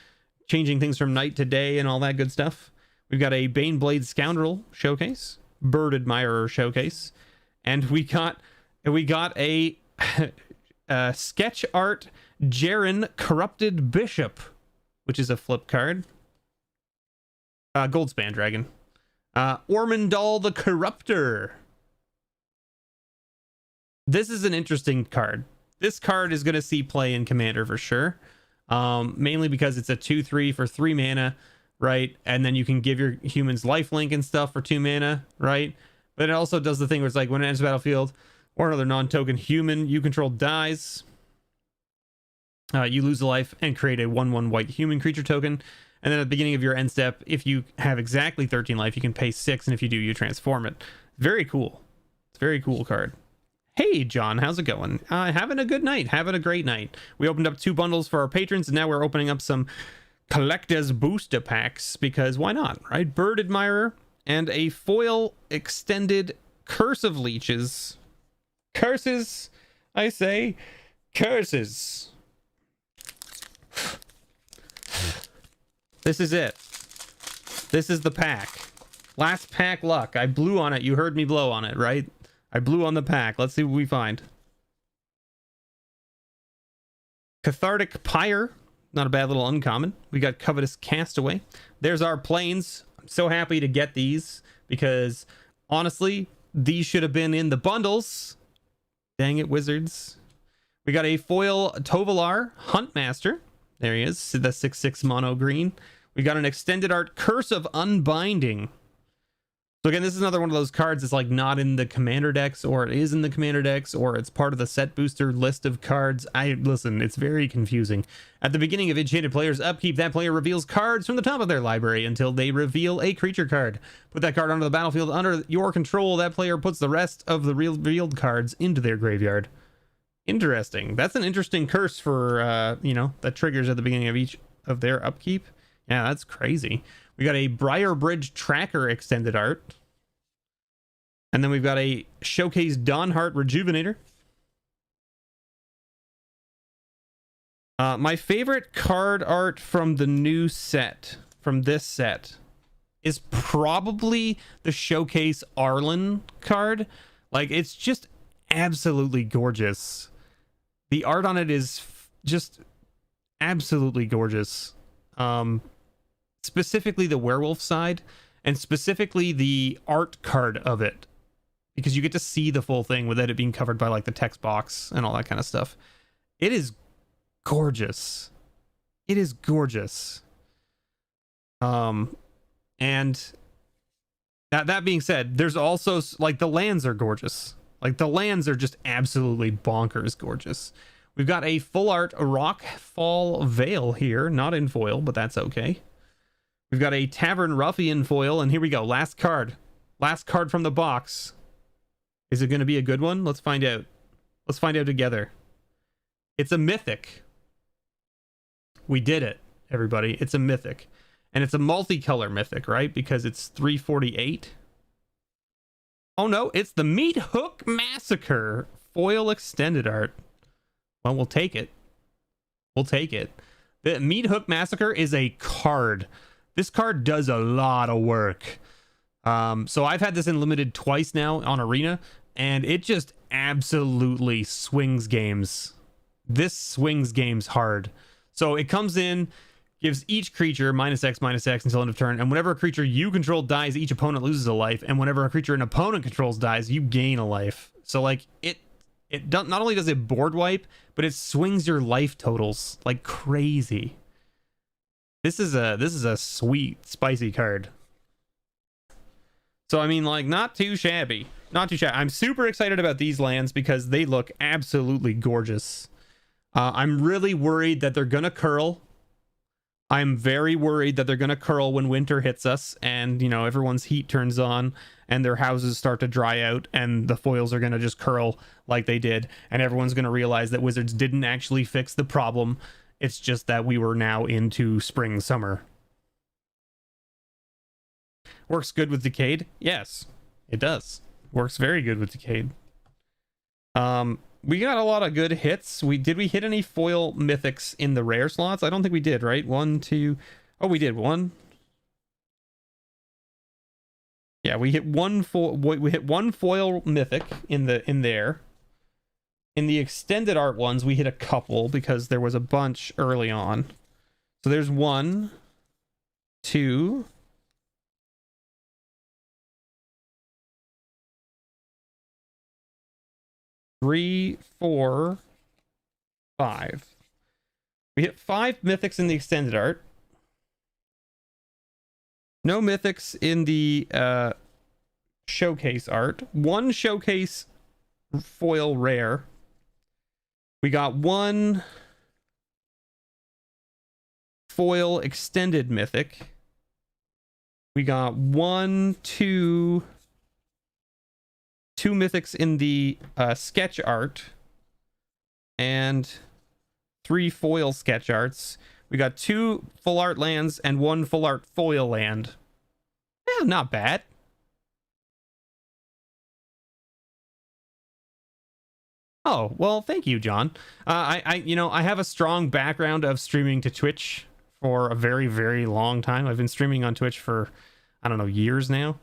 Changing things from night to day and all that good stuff. We've got a Baneblade Scoundrel showcase, Bird Admirer showcase, and we got a sketch art Jaren Corrupted Bishop, which is a flip card. Goldspan Dragon. Ormondal the Corruptor. This is an interesting card. This card is going to see play in Commander for sure. Mainly because it's a 2/3 for 3 mana, right? And then you can give your humans lifelink and stuff for 2 mana, right? But it also does the thing where it's like when it enters the battlefield or another non-token human you control dies, you lose a life and create a 1/1 white human creature token. And then at the beginning of your end step, if you have exactly 13 life, you can pay 6, and if you do, you transform it. Very cool. It's a very cool card. Hey, John, how's it going? Having a good night. Having a great night. We opened up 2 bundles for our patrons, and now we're opening up some collector's booster packs, because why not, right? Bird Admirer and a foil extended Curse of Leeches. Curses, I say. Curses. This is it. This is the pack. Last pack luck. I blew on it. You heard me blow on it, right? I blew on the pack. Let's see what we find. Cathartic Pyre. Not a bad little uncommon. We got Covetous Castaway. There's our planes. I'm so happy to get these because honestly, these should have been in the bundles. Dang it, Wizards. We got a foil Tovolar Huntmaster. There he is. The 6/6 mono green. We got an extended art Curse of Unbinding. So again, this is another one of those cards that's like not in the commander decks, or it is in the commander decks, or it's part of the set booster list of cards. Listen, it's very confusing. At the beginning of Enchanted Player's upkeep, that player reveals cards from the top of their library until they reveal a creature card. Put that card onto the battlefield under your control. That player puts the rest of the revealed cards into their graveyard. Interesting. That's an interesting curse for, you know, that triggers at the beginning of each of their upkeep. Yeah, that's crazy. We got a Briar Bridge Tracker extended art. And then we've got a Showcase Dawnheart Rejuvenator. My favorite card art from the new set, from this set, is probably the Showcase Arlen card. Like, it's just absolutely gorgeous. The art on it is just absolutely gorgeous. Specifically the werewolf side, and specifically the art card of it, because you get to see the full thing without it being covered by like the text box and all that kind of stuff. It is gorgeous. It is gorgeous. And that being said, there's also like the lands are gorgeous. Like the lands are just absolutely bonkers gorgeous. We've got a full art Rockfall Veil here, not in foil, but that's okay. We've got a Tavern Ruffian foil, and here we go. Last card. Last card from the box. Is it going to be a good one? Let's find out. Let's find out together. It's a mythic. We did it. everybody. It's a mythic. And it's a multicolor mythic, right? Because it's 348. Oh no, it's the Meat Hook Massacre foil extended art. Well, we'll take it. We'll take it. The Meat Hook Massacre is a card. This card does a lot of work. So I've had this in limited twice now on Arena, and it just absolutely swings games. This swings games hard. So it comes in, gives each creature -X until end of turn, and whenever a creature you control dies, each opponent loses a life, and whenever a creature an opponent controls dies, you gain a life. So like it not only does it board wipe, but it swings your life totals like crazy. This is a sweet, spicy card. So I mean, like, not too shabby. Not too shabby. I'm super excited about these lands because they look absolutely gorgeous. I'm really worried that they're gonna curl. I'm very worried that they're gonna curl when winter hits us, and you know, everyone's heat turns on and their houses start to dry out, and the foils are gonna just curl like they did, and everyone's gonna realize that Wizards didn't actually fix the problem. It's just that we were now into spring, summer. Works good with Decayed? Yes, it does. Works very good with Decayed. We got a lot of good hits. Did we hit any foil mythics in the rare slots? I don't think we did, right? 1, 2. Oh, we did one. Yeah, we hit one foil mythic in there. In the extended art ones, we hit a couple because there was a bunch early on. So there's 1, 2, 3, 4, 5. We hit 5 mythics in the extended art. No mythics in the showcase art. 1 showcase foil rare. We got 1 foil extended mythic. We got 1, 2 mythics in the sketch art, and 3 foil sketch arts. We got 2 full art lands and 1 full art foil land. Yeah, not bad. Oh, well, thank you, John. I have a strong background of streaming to Twitch for a very, very long time. I've been streaming on Twitch for, I don't know, years now.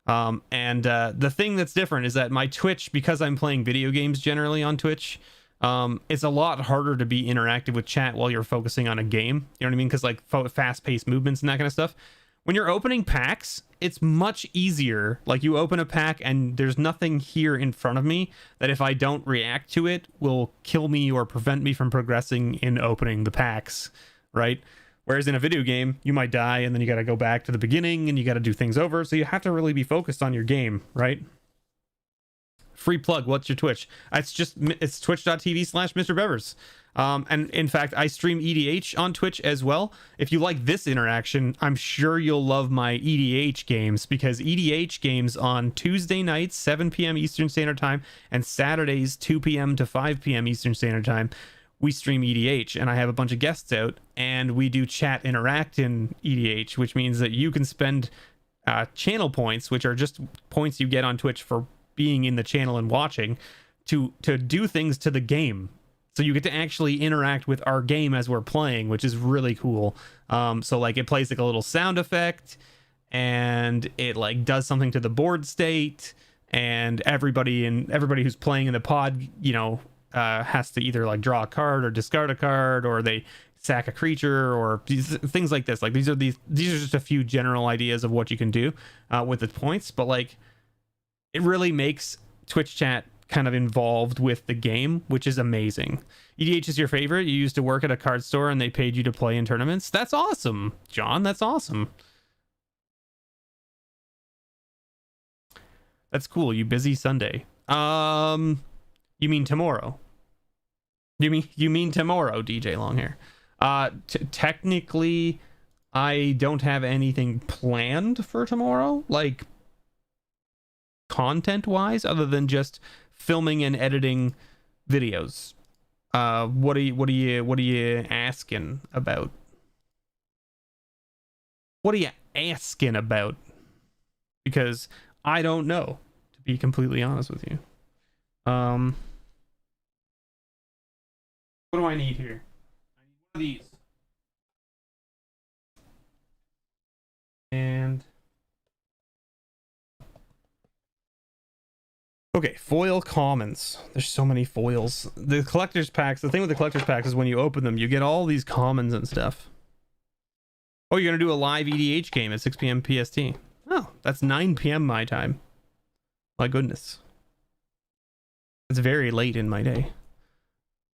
The thing that's different is that my Twitch, because I'm playing video games generally on Twitch, it's a lot harder to be interactive with chat while you're focusing on a game. You know what I mean? Because like fast-paced movements and that kind of stuff. When you're opening packs, it's much easier. Like, you open a pack and there's nothing here in front of me that if I don't react to it will kill me or prevent me from progressing in opening the packs, right? Whereas in a video game, you might die and then you got to go back to the beginning and you got to do things over. So you have to really be focused on your game, right? Free plug. What's your Twitch? It's twitch.tv/MrBevers. And in fact, I stream EDH on Twitch as well. If you like this interaction, I'm sure you'll love my EDH games, because EDH games on Tuesday nights, 7 p.m. Eastern Standard Time, and Saturdays, 2 p.m. to 5 p.m. Eastern Standard Time, we stream EDH, and I have a bunch of guests out, and we do chat interact in EDH, which means that you can spend channel points, which are just points you get on Twitch for being in the channel and watching, to do things to the game. So you get to actually interact with our game as we're playing, which is really cool. So like, it plays like a little sound effect, and it like does something to the board state, and everybody who's playing in the pod, you know, has to either like draw a card or discard a card, or they sack a creature, or things like this. Like, these are just a few general ideas of what you can do with the points, but like, it really makes Twitch chat kind of involved with the game, which is amazing. EDH is your favorite? You used to work at a card store and they paid you to play in tournaments? That's awesome, John. That's awesome. That's cool. You busy Sunday? You mean tomorrow? You mean tomorrow, DJ Longhair? Technically, I don't have anything planned for tomorrow, like content wise, other than just filming and editing videos. What are you asking about? What are you asking about? Because I don't know, to be completely honest with you. What do I need here? I need one of these. And okay, foil commons. There's so many foils. The collector's packs, the thing with the collector's packs is when you open them, you get all these commons and stuff. Oh, you're gonna do a live EDH game at 6 p.m. PST. Oh, that's 9 p.m. my time. My goodness. It's very late in my day.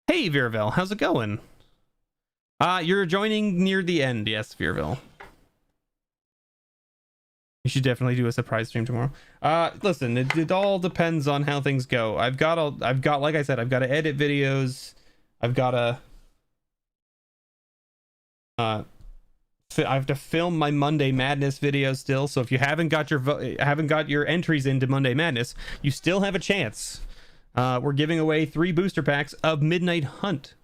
Hey, Viravel, how's it going? You're joining near the end. Yes, Viravel. You should definitely do a surprise stream tomorrow. Listen, it all depends on how things go. I've got, like I said, I've got to edit videos. I've got to, I have to film my Monday Madness video still. So if you haven't got your entries into Monday Madness, you still have a chance. We're giving away 3 booster packs of Midnight Hunt.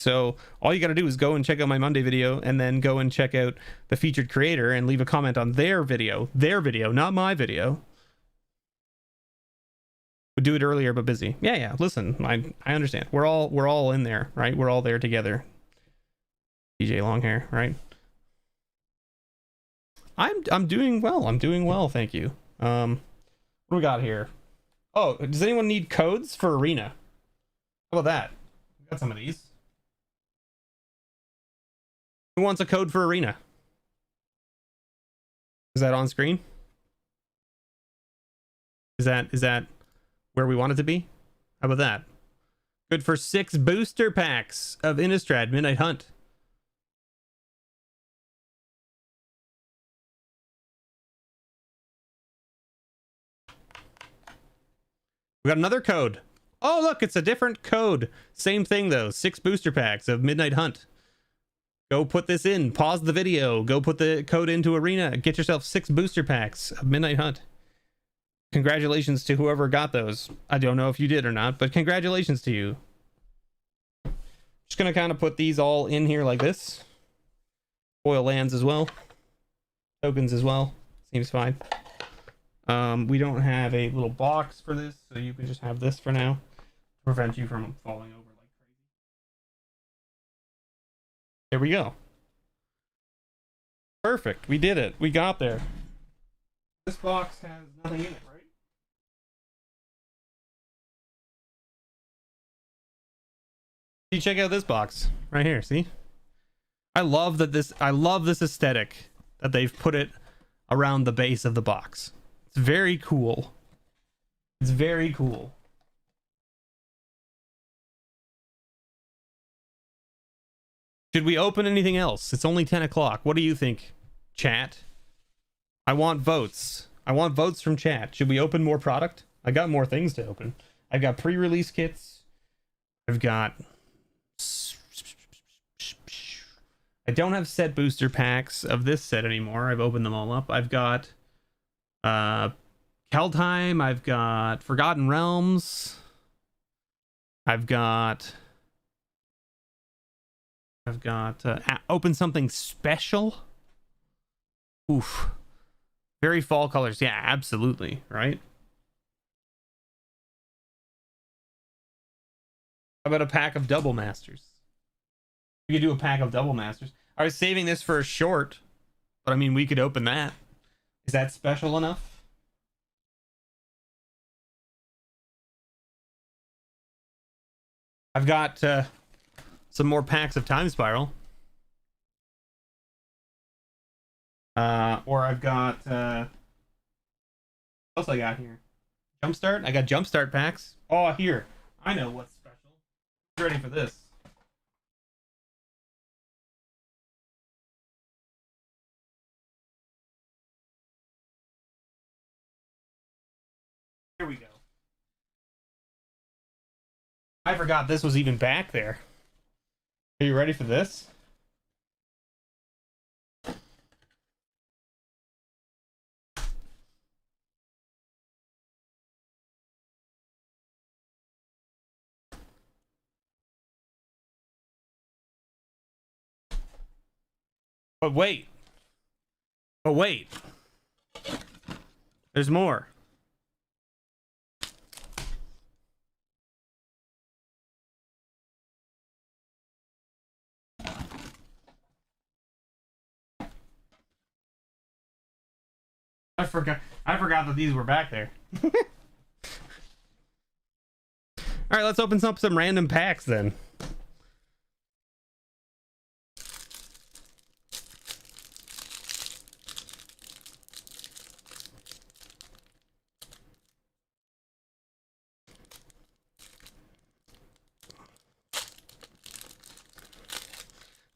So all you got to do is go and check out my Monday video and then go and check out the featured creator and leave a comment on their video, not my video. Would do it earlier, but busy. Yeah. Listen, I understand. We're all in there, right? We're all there together. DJ Longhair, right? I'm doing well. I'm doing well, thank you. What do we got here? Oh, does anyone need codes for Arena? How about that? We got some of these. Who wants a code for Arena? Is that on screen? Is that where we want it to be? How about that? Good for 6 booster packs of Innistrad Midnight Hunt. We got another code. Oh, look, it's a different code. Same thing though. 6 booster packs of Midnight Hunt. Go put this in. Pause the video. Go put the code into Arena. Get yourself 6 booster packs of Midnight Hunt. Congratulations to whoever got those. I don't know if you did or not, but congratulations to you. Just gonna kind of put these all in here like this. Foil lands as well. Tokens as well. Seems fine. We don't have a little box for this, so you can just have this for now to prevent you from falling over like crazy. There we go. Perfect. We did it. We got there. This box has nothing in it, right? You check out this box right here. See? I love this aesthetic that they've put it around the base of the box. It's very cool. It's very cool. Should we open anything else? It's only 10 o'clock. What do you think, chat? I want votes. I want votes from chat. Should we open more product? I got more things to open. I've got pre-release kits. I've got... I don't have set booster packs of this set anymore. I've opened them all up. I've got... Kaldheim, I've got Forgotten Realms, I've got open something special. Oof, very fall colors. Yeah, absolutely, right? How about a pack of Double Masters? We could do a pack of Double Masters. I was saving this for a short, but I mean, we could open that. Is that special enough? I've got some more packs of Time Spiral. Or I've got... what else I got here? Jumpstart? I got Jumpstart packs. Oh, here. I know what's special. I'm ready for this. Here we go. I forgot this was even back there. Are you ready for this? But wait. But wait. There's more. I forgot that these were back there. All right, let's open up some random packs then.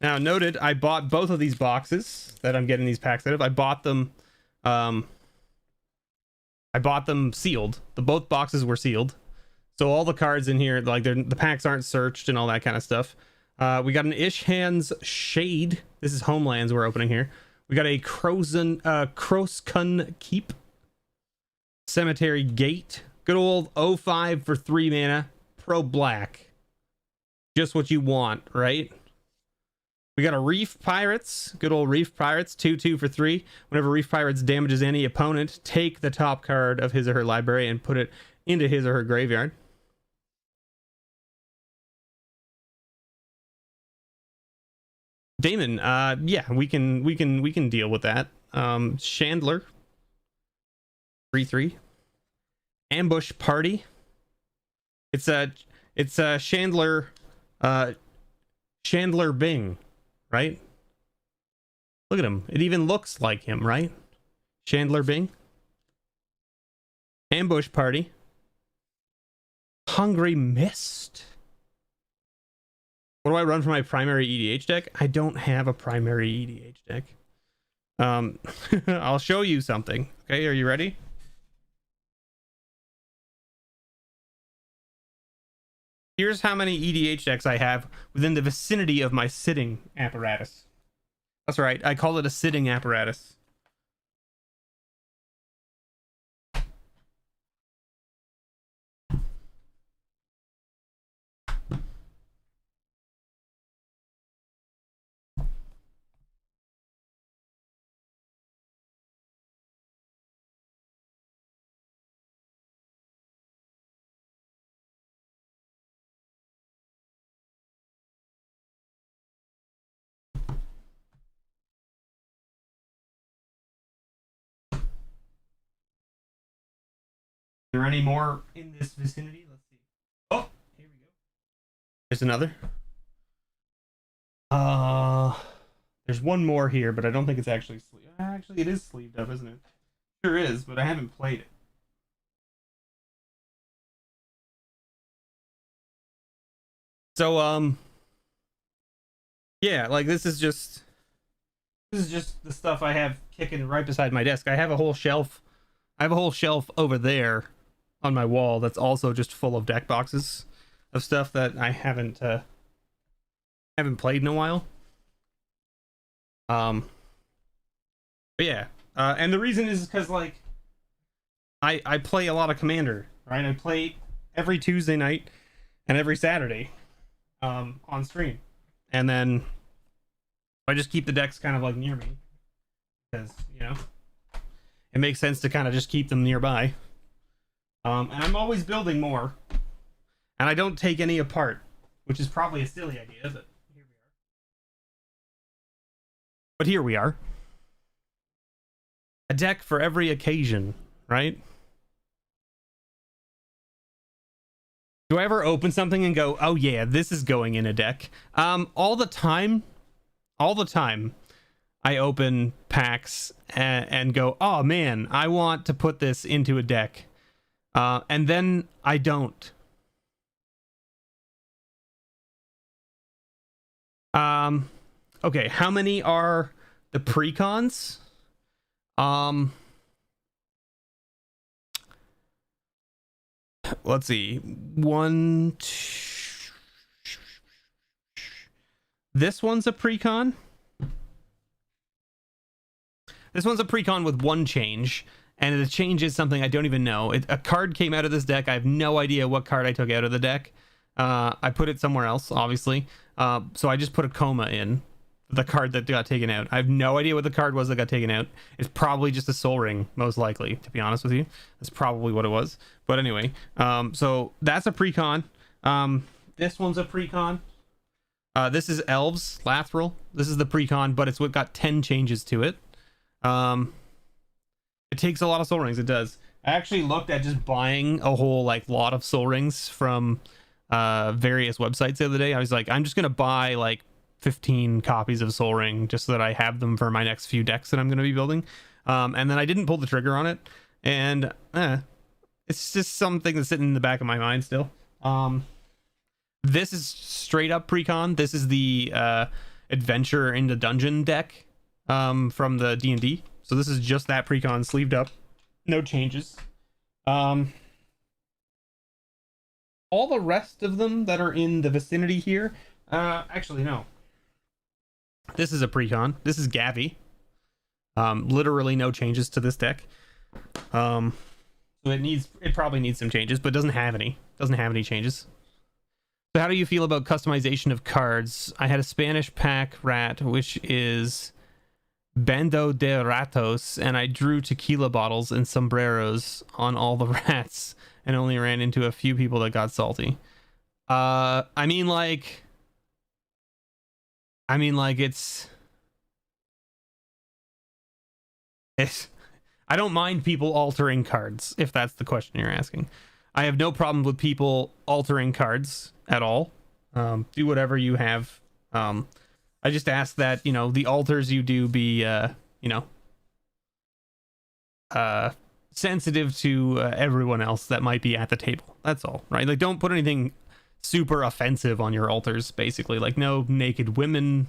Now, noted, I bought both of these boxes that I'm getting these packs out of. I bought them sealed. Both boxes were sealed. So all the cards in here, like the packs aren't searched and all that kind of stuff. We got an Ishhan's Shade. This is Homelands we're opening here. We got a Kroskun Keep. Cemetery Gate. Good old 05 for 3 mana. Pro Black. Just what you want, right? We got a Reef Pirates. Good old Reef Pirates. 2/2 for 3. Whenever Reef Pirates damages any opponent, take the top card of his or her library and put it into his or her graveyard. Damon, yeah, we can deal with that. Chandler. 3/3. Ambush Party. It's a Chandler Bing. Right? Look at him. It even looks like him, right? Chandler Bing. Ambush Party. Hungry Mist. What do I run for my primary EDH deck? I don't have a primary EDH deck. I'll show you something. Okay, are you ready? Here's how many EDH decks I have within the vicinity of my sitting apparatus. That's right, I call it a sitting apparatus. Are there any more in this vicinity? Let's see. Oh, here we go. There's another. There's one more here, but I don't think it's actually sleeved. Actually, it is sleeved up, isn't it? Sure is, but I haven't played it. So, yeah, like this is just the stuff I have kicking right beside my desk. I have a whole shelf. I have a whole shelf over there on my wall that's also just full of deck boxes of stuff that I haven't played in a while. But yeah, and the reason is because like I play a lot of Commander, right? I play every Tuesday night and every Saturday on stream, and then I just keep the decks kind of like near me because it makes sense to kind of just keep them nearby. And I'm always building more, and I don't take any apart, which is probably a silly idea, but here we are. A deck for every occasion, right? Do I ever open something and go, oh yeah, this is going in a deck? All the time I open packs and go, oh man, I want to put this into a deck. And then I don't. Okay, how many are the precons? Let's see. One, two. This one's a precon. This one's a precon with one change. And the change is something I don't even know. A card came out of this deck. I have no idea what card I took out of the deck. I put it somewhere else, obviously. So I just put a coma in the card that got taken out. I have no idea what the card was that got taken out. It's probably just a Soul Ring, most likely, to be honest with you. That's probably what it was. But anyway, so that's a pre-con. This one's a pre-con. This is Elves Lathril. This is the pre-con, but it's what got 10 changes to it. It takes a lot of Soul Rings. It does. I actually looked at just buying a whole like lot of Soul Rings from various websites the other day. I was like, I'm just gonna buy like 15 copies of Soul Ring just so that I have them for my next few decks that I'm going to be building. And then I didn't pull the trigger on it. And it's just something that's sitting in the back of my mind still. This is straight up pre-con. This is the Adventure in the Dungeon deck from the D&D. So this is just that pre-con sleeved up. No changes. All the rest of them that are in the vicinity here, actually no. This is a pre-con. This is Gavi. Literally no changes to this deck. So it probably needs some changes, but doesn't have any changes. So how do you feel about customization of cards? I had a Spanish pack rat, which is Bando de Ratos, and I drew tequila bottles and sombreros on all the rats and only ran into a few people that got salty. I mean like it's I don't mind people altering cards, if that's the question you're asking. I have no problem with people altering cards at all. Do whatever you have. I just ask that, you know, the alters you do be, sensitive to everyone else that might be at the table. That's all, right? Like, don't put anything super offensive on your alters, basically. Like, no naked women,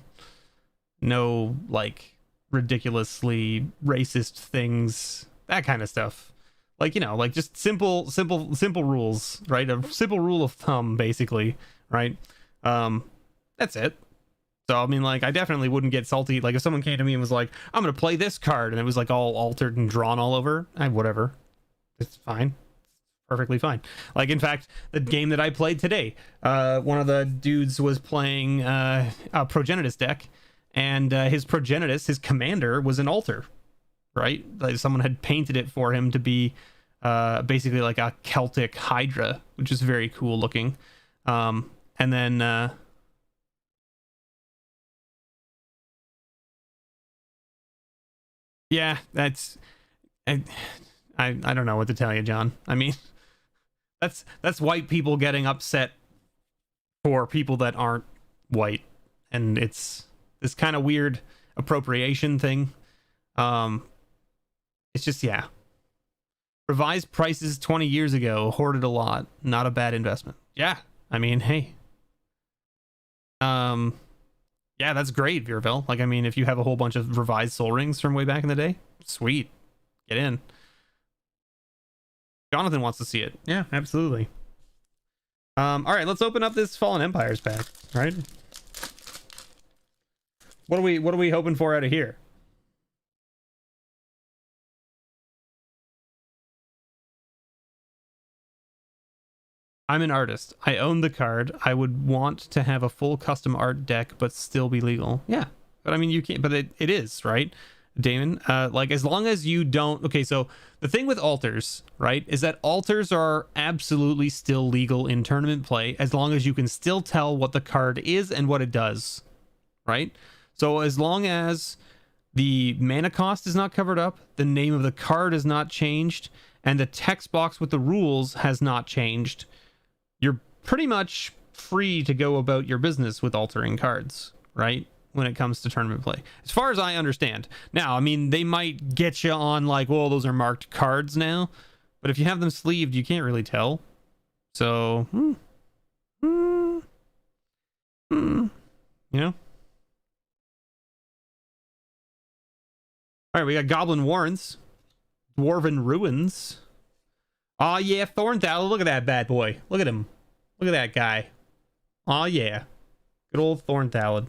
no, like, ridiculously racist things, that kind of stuff. Like, you know, like, just simple rules, right? A simple rule of thumb, basically, right? That's it. So, I mean, like, I definitely wouldn't get salty. Like, if someone came to me and was like, I'm going to play this card, and it was, like, all altered and drawn all over, whatever. It's fine. Perfectly fine. Like, in fact, the game that I played today, one of the dudes was playing a Progenitus deck, and his Progenitus, his commander, was an altar, right? Like, someone had painted it for him to be basically like a Celtic Hydra, which is very cool looking. And then... yeah, that's I don't know what to tell you, John. I mean, that's white people getting upset for people that aren't white, and it's this kind of weird appropriation thing. It's just, yeah. Revised prices 20 years ago, hoarded a lot, not a bad investment. Yeah, I mean, hey. Yeah, that's great, Virville. Like, I mean, if you have a whole bunch of revised Soul Rings from way back in the day, sweet. Get in. Jonathan wants to see it. Yeah, absolutely. All right, let's open up this Fallen Empires pack, right? What are we hoping for out of here? I'm an artist. I own the card. I would want to have a full custom art deck, but still be legal. Yeah, but I mean, you can't. But it is, right, Damon? Like, as long as you don't. Okay, so the thing with alters, right, is that alters are absolutely still legal in tournament play as long as you can still tell what the card is and what it does, right? So as long as the mana cost is not covered up, the name of the card is not changed, and the text box with the rules has not changed, you're pretty much free to go about your business with altering cards, right? When it comes to tournament play, as far as I understand. Now, I mean, they might get you on like, well, those are marked cards now, but if you have them sleeved, you can't really tell. So, you know. All right, we got Goblin Warrens, Dwarven Ruins. Oh yeah, Thornthal. Look at that bad boy. Look at him. Look at that guy. Oh yeah. Good old Thornthal.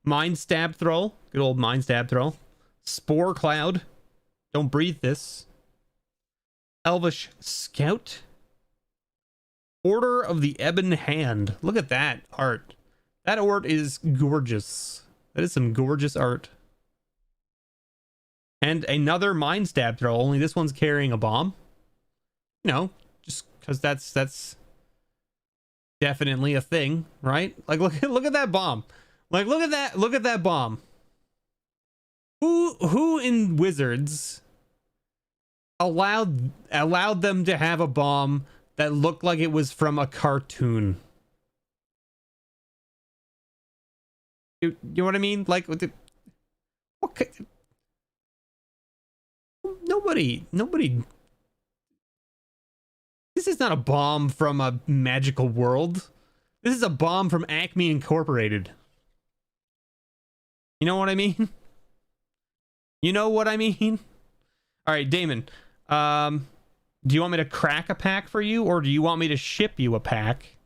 Mind Stab Throw. Good old Mind Stab Throw. Spore Cloud. Don't breathe this. Elvish Scout. Order of the Ebon Hand. Look at that art. That art is gorgeous. That is some gorgeous art. And another mind stab throw, only this one's carrying a bomb. You know, just because that's definitely a thing, right? Like look at that bomb. Like look at that bomb. Who in Wizards allowed them to have a bomb that looked like it was from a cartoon? You know what I mean? Like okay. Nobody. This is not a bomb from a magical world. This is a bomb from Acme Incorporated. You know what I mean? You know what I mean? All right, Damon. Do you want me to crack a pack for you, or do you want me to ship you a pack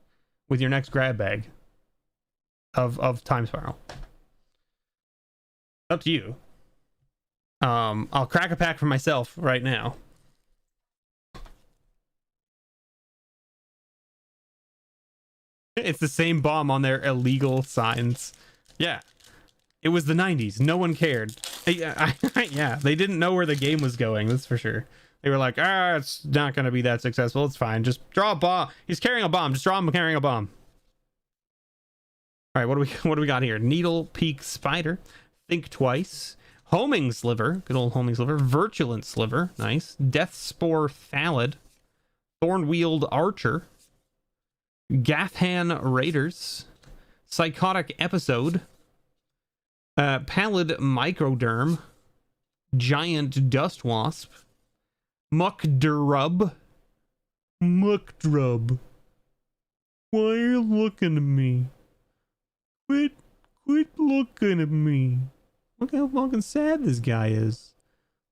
with your next grab bag of Time Spiral? Up to you. I'll crack a pack for myself right now. It's the same bomb on their illegal signs. Yeah. It was the 90s. No one cared. Yeah, they didn't know where the game was going, that's for sure. They were like, it's not going to be that successful. It's fine. Just draw a bomb. He's carrying a bomb. Just draw him carrying a bomb. All right, what do we got here? Needle Peak Spider. Think Twice. Homing Sliver. Good old Homing Sliver. Virulent Sliver. Nice. Death Spore Thallid. Thorn-Wheeled Archer. Gaffhan Raiders. Psychotic Episode. Pallid Microderm. Giant Dust Wasp. Muckdrub. Why are you looking at me? Quit looking at me. Look how fucking sad this guy is.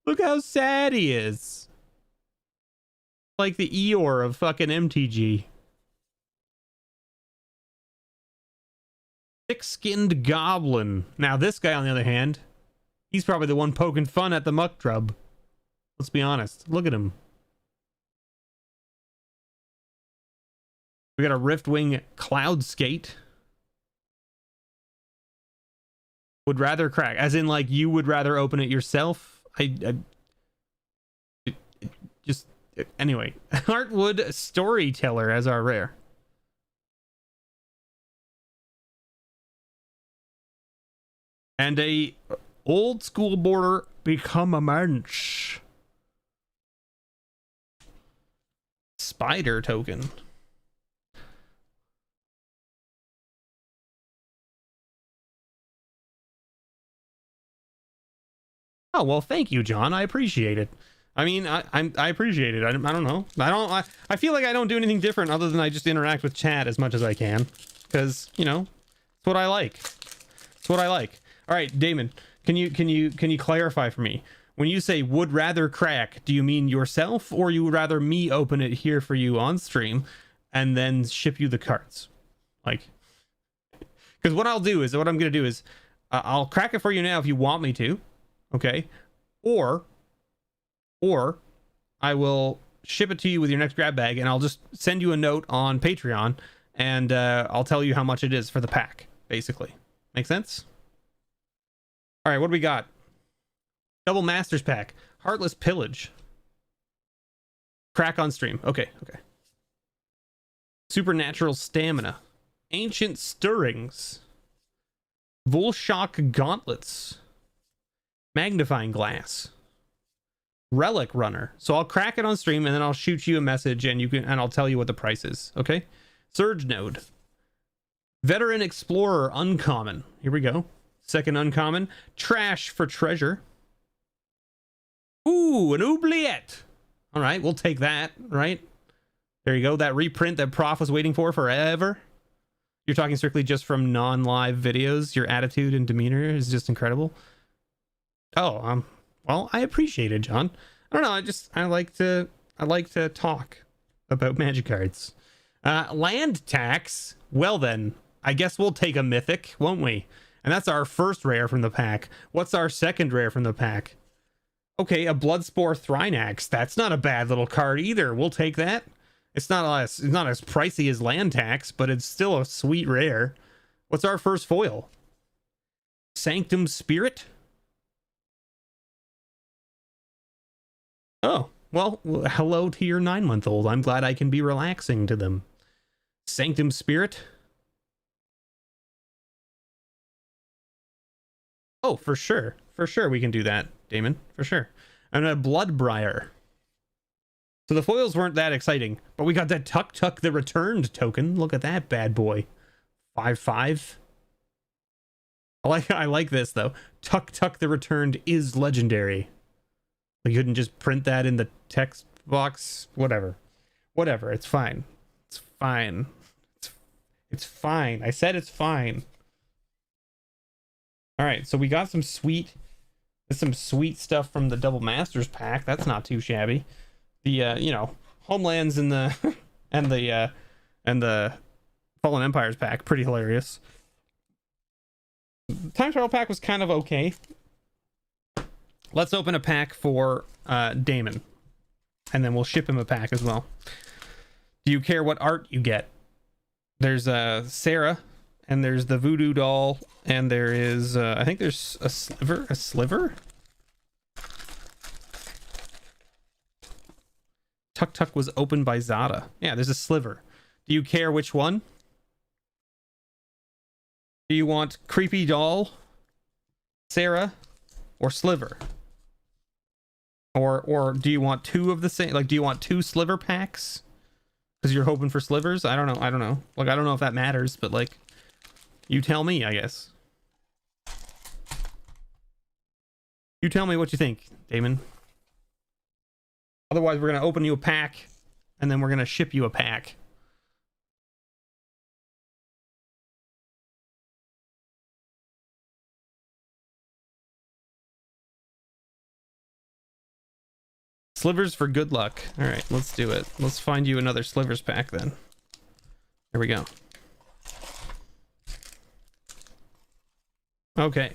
Look how sad he is. Like the Eeyore of fucking MTG. Thick-skinned Goblin. Now this guy, on the other hand, he's probably the one poking fun at the Muckdrub. Let's be honest. Look at him. We got a Riftwing Cloud Skate. Would rather crack, as in like you would rather open it yourself. Anyway. Heartwood Storyteller as our rare. And a old school border Become a Mensch. Spider token. Oh, well, thank you, John. I appreciate it. I mean, I appreciate it. I don't know. I feel like I don't do anything different other than I just interact with chat as much as I can. Because, you know, it's what I like. It's what I like. All right, Damon, can you clarify for me? When you say would rather crack, do you mean yourself, or you would rather me open it here for you on stream and then ship you the cards? Like, because what I'm going to do is I'll crack it for you now if you want me to. Okay, or I will ship it to you with your next grab bag, and I'll just send you a note on Patreon, and I'll tell you how much it is for the pack, basically. Make sense? All right, what do we got? Double Masters pack. Heartless Pillage. Crack on stream. Okay. Supernatural Stamina. Ancient Stirrings. Volshock Gauntlets. Magnifying Glass. Relic Runner. So I'll crack it on stream and then I'll shoot you a message and I'll tell you what the price is. Okay. Surge Node. Veteran Explorer Uncommon. Here we go. Second uncommon. Trash for Treasure. Ooh, an oubliette. All right, we'll take that, right? There you go. That reprint that Prof was waiting for forever. You're talking strictly just from non-live videos. Your attitude and demeanor is just incredible. Oh, well, I appreciate it, John. I don't know. I like to talk about Magic cards. Land tax. Well then, I guess we'll take a mythic, won't we? And that's our first rare from the pack. What's our second rare from the pack? Okay, a Bloodspore Thrynax. That's not a bad little card either. We'll take that. It's not as pricey as land tax, but it's still a sweet rare. What's our first foil? Sanctum Spirit. Oh, well, hello to your 9-month-old. I'm glad I can be relaxing to them. Sanctum Spirit. Oh, for sure. For sure we can do that, Damon. For sure. And a Bloodbriar. So the foils weren't that exciting, but we got that Tuk Tuk the Returned token. Look at that bad boy. 5/5. I like this, though. Tuk Tuk the Returned is legendary. You couldn't just print that in the text box. Whatever. Whatever. It's fine. It's fine. It's fine. I said it's fine. All right, so we got some sweet stuff from the Double Masters pack. That's not too shabby. The you know, Homelands and the and the Fallen Empires pack, pretty hilarious. Time Travel pack was kind of okay. Let's open a pack for Damon, and then we'll ship him a pack as well. Do you care what art you get? There's Sarah, and there's the Voodoo Doll, and there is I think there's a sliver. Tuk Tuk was opened by Zada. Yeah, there's a sliver. Do you care which one? Do you want Creepy Doll, Sarah, or Sliver? Or do you want two of the same? Like, do you want two sliver packs? Because you're hoping for slivers? I don't know. Like, I don't know if that matters, but like, you tell me, I guess. You tell me what you think, Damon. Otherwise, we're going to open you a pack, and then we're going to ship you a pack. Slivers for good luck. All right, let's do it. Let's find you another slivers pack then. Here we go. Okay.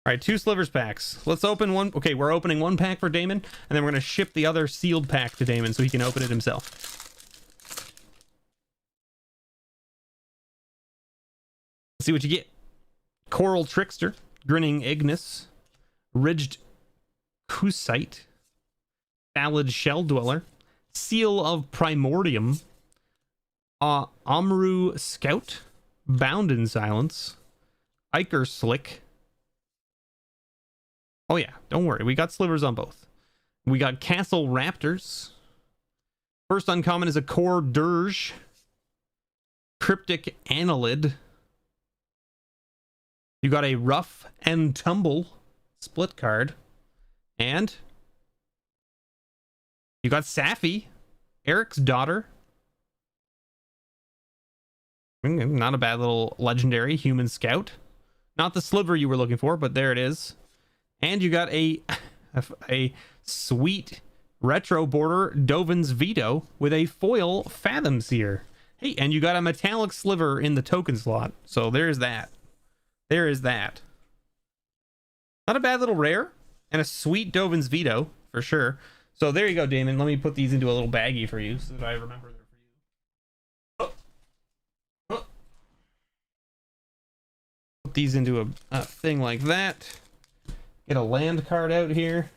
All right, 2 slivers packs. Let's open one. Okay, we're opening one pack for Damon, and then we're going to ship the other sealed pack to Damon so he can open it himself. Let's see what you get. Coral Trickster, Grinning Ignis, Ridged Kusite, Salad Shell Dweller, Seal of Primordium, Amru Scout, Bound in Silence, Iker Slick. Oh yeah, don't worry, we got slivers on both. We got Castle Raptors. First uncommon is a Core Dirge, Cryptic Annelid. You got a Rough and Tumble split card. And you got Safi, Eric's daughter. Not a bad little legendary Human Scout. Not the sliver you were looking for, but there it is. And you got a sweet retro border Dovin's Veto with a foil Fathom Seer. Hey, and you got a metallic sliver in the token slot. So there's that. There is that. Not a bad little rare. And a sweet Dovin's Veto, for sure. So there you go, Damon. Let me put these into a little baggie for you so that I remember they're for you. Put these into a thing like that. Get a land card out here.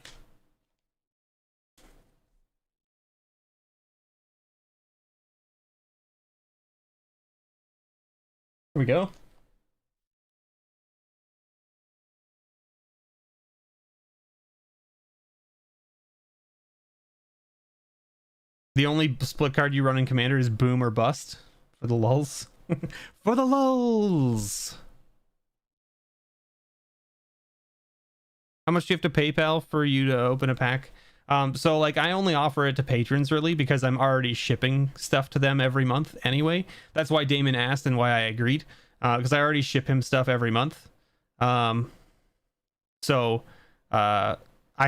Here we go. The only split card you run in Commander is Boom or Bust. For the lulz. For the lulz! How much do you have to PayPal for you to open a pack? So like I only offer it to patrons really because I'm already shipping stuff to them every month anyway. That's why Damon asked and why I agreed. Because I already ship him stuff every month. I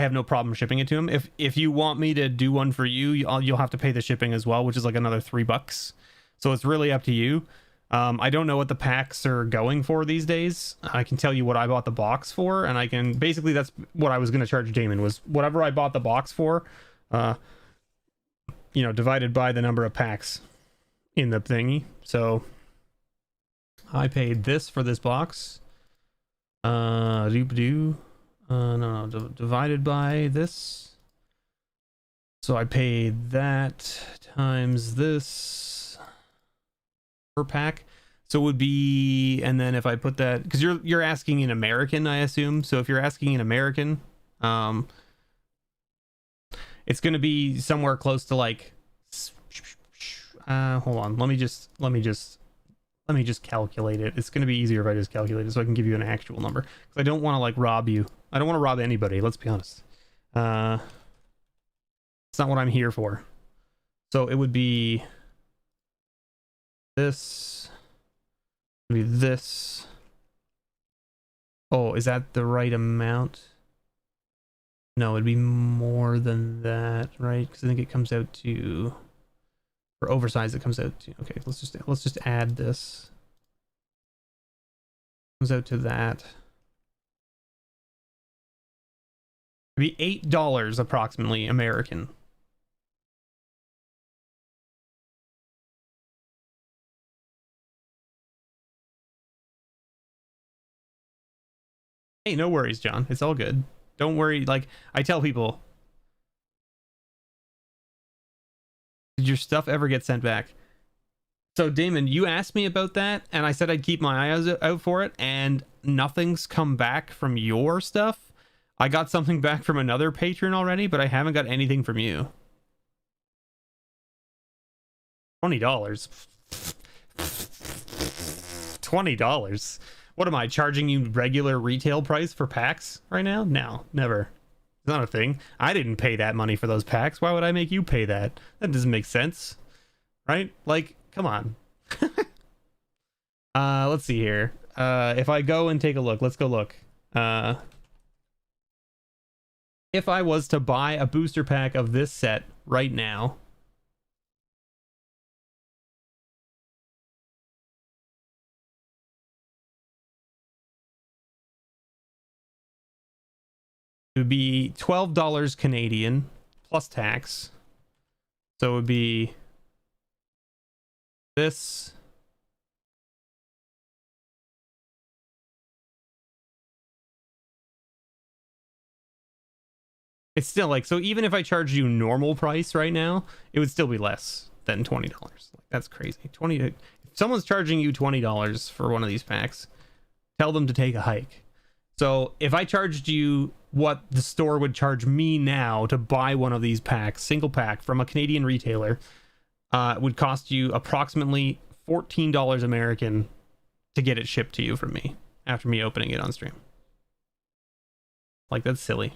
have no problem shipping it to him. If you want me to do one for you, you'll have to pay the shipping as well, which is like another $3. So it's really up to you. I don't know what the packs are going for these days. I can tell you what I bought the box for, and I can basically that's what I was going to charge Damon was whatever I bought the box for, divided by the number of packs in the thingy. So I paid this for this box. Divided by this. So I paid that times this per pack. So it would be, and then if I put that, because you're asking in American, I assume. So if you're asking in American, it's going to be somewhere close to like, hold on, let me just calculate it. It's going to be easier if I just calculate it so I can give you an actual number, because I don't want to like rob you. I don't want to rob anybody, let's be honest. It's not what I'm here for. So it would be this. It would be this. Oh, is that the right amount? No, it'd be more than that, right? Because I think it comes out to, for oversized, it comes out to, okay, let's just add this. Comes out to that. It'd be $8 approximately American. Hey, no worries, John. It's all good. Don't worry. Like, I tell people, did your stuff ever get sent back? So, Damon, you asked me about that, and I said I'd keep my eyes out for it, and nothing's come back from your stuff. I got something back from another patron already, but I haven't got anything from you. $20. $20. What am I charging you regular retail price for packs right now? No, never. It's not a thing. I didn't pay that money for those packs. Why would I make you pay that? That doesn't make sense, right? Like, come on. Let's see here. If I go and take a look, let's go look. If I was to buy a booster pack of this set right now, it would be $12 Canadian plus tax. So it would be this. It's still like, so even if I charge you normal price right now, it would still be less than $20. Like, that's crazy. If someone's charging you $20 for one of these packs, tell them to take a hike. So if I charged you what the store would charge me now to buy one of these packs, single pack from a Canadian retailer, it would cost you approximately $14 American to get it shipped to you from me after me opening it on stream. Like, that's silly.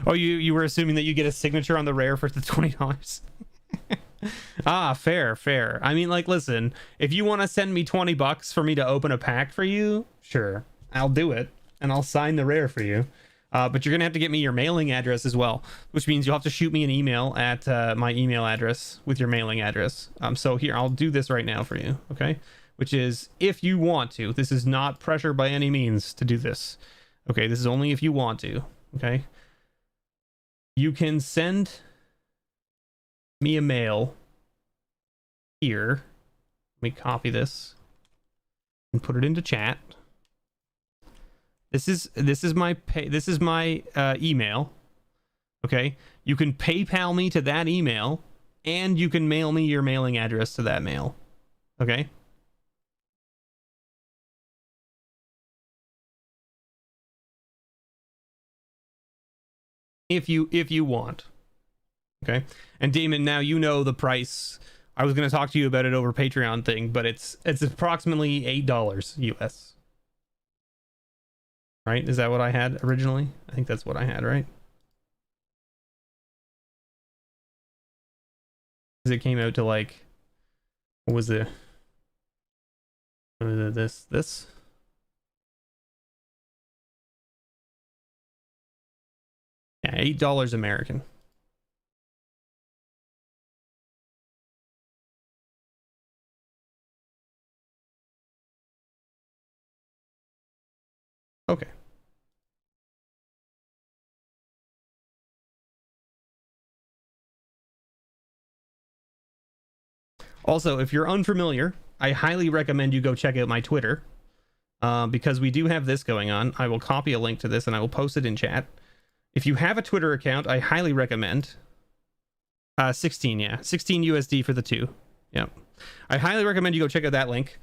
Oh, you were assuming that you get a signature on the rare for the $20? Ah, fair. I mean, like, listen, if you want to send me $20 for me to open a pack for you, sure, I'll do it, and I'll sign the rare for you. But you're gonna have to get me your mailing address as well, which means you'll have to shoot me an email at my email address with your mailing address. So here, I'll do this right now for you, okay? Which is, if you want to. This is not pressure by any means to do this. Okay, this is only if you want to, okay? You can send me a mail here. Let me copy this and put it into chat. This is my email. Okay, you can PayPal me to that email, and you can mail me your mailing address to that mail. Okay. If you want. Okay. And Damon, now you know the price. I was going to talk to you about it over Patreon thing, but it's approximately $8 US. Right? Is that what I had originally? I think that's what I had, right? Because it came out to like, what was it? This? Yeah, $8 American. Okay. Also, if you're unfamiliar, I highly recommend you go check out my Twitter, because we do have this going on. I will copy a link to this and I will post it in chat. If you have a Twitter account, I highly recommend 16, yeah, 16 USD for the 2. Yep. I highly recommend you go check out that link,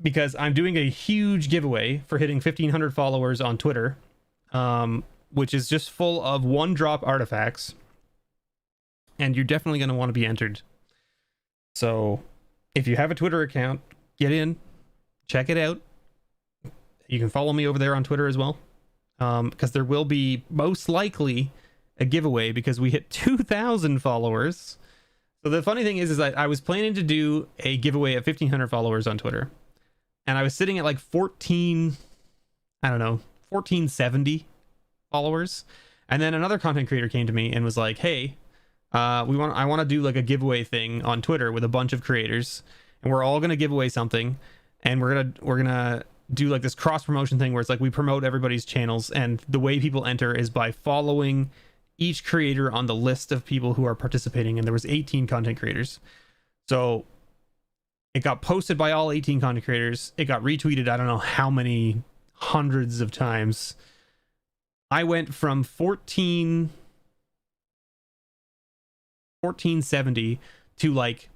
because I'm doing a huge giveaway for hitting 1,500 followers on Twitter, which is just full of 1-drop artifacts, and you're definitely going to want to be entered. So if you have a Twitter account, get in, check it out. You can follow me over there on Twitter as well, because there will be most likely a giveaway because we hit 2,000 followers. So the funny thing is that I was planning to do a giveaway of 1,500 followers on Twitter, and I was sitting at like 1470 followers. And then another content creator came to me and was like, hey, I want to do like a giveaway thing on Twitter with a bunch of creators, and we're all going to give away something, and we're going to do like this cross promotion thing where it's like we promote everybody's channels, and the way people enter is by following each creator on the list of people who are participating. And there was 18 content creators, so it got posted by all 18 content creators. It got retweeted I don't know how many hundreds of times. I went from 1470 to like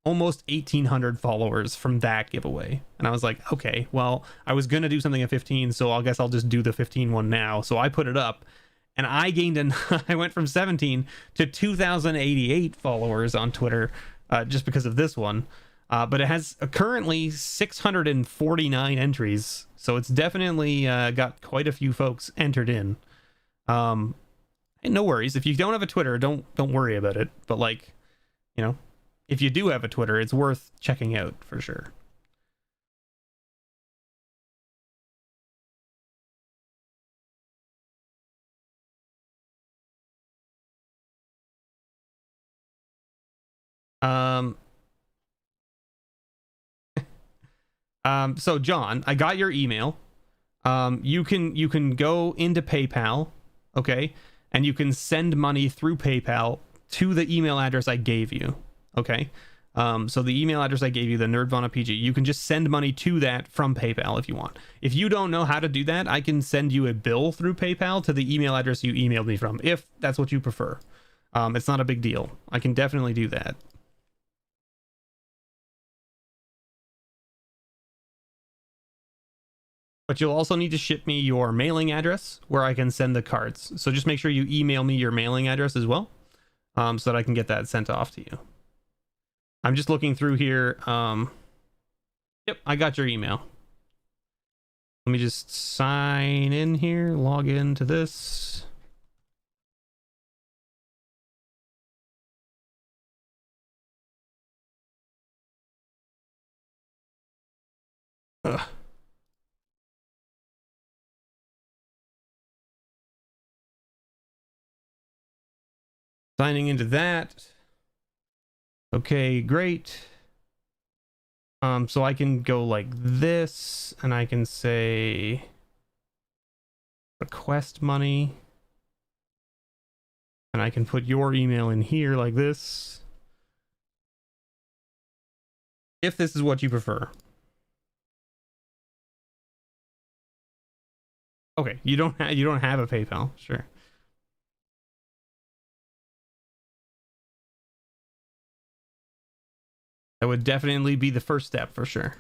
almost 1,800 followers from that giveaway. And I was like, okay, well, I was gonna do something at 15, so I guess I'll just do the 15 one now. So I put it up, and I gained I went from 17 to 2,088 followers on Twitter, just because of this one. But it has currently 649 entries, so it's definitely got quite a few folks entered in. And no worries, if you don't have a Twitter, don't worry about it. But like, you know, if you do have a Twitter, it's worth checking out for sure. So John, I got your email. You can go into PayPal, okay, and you can send money through PayPal to the email address I gave you, okay. So the email address I gave you, the NerdVanaPG, you can just send money to that from PayPal if you want. If you don't know how to do that, I can send you a bill through PayPal to the email address you emailed me from, if that's what you prefer. It's not a big deal. I can definitely do that. But you'll also need to ship me your mailing address where I can send the cards. So just make sure you email me your mailing address as well, so that I can get that sent off to you. I'm just looking through here. Yep, I got your email. Let me just sign in here, log into this. Ugh. Signing into that. Okay, great. So I can go like this, and I can say request money, and I can put your email in here like this, if this is what you prefer. Okay, you don't have a PayPal, sure. That would definitely be the first step for sure.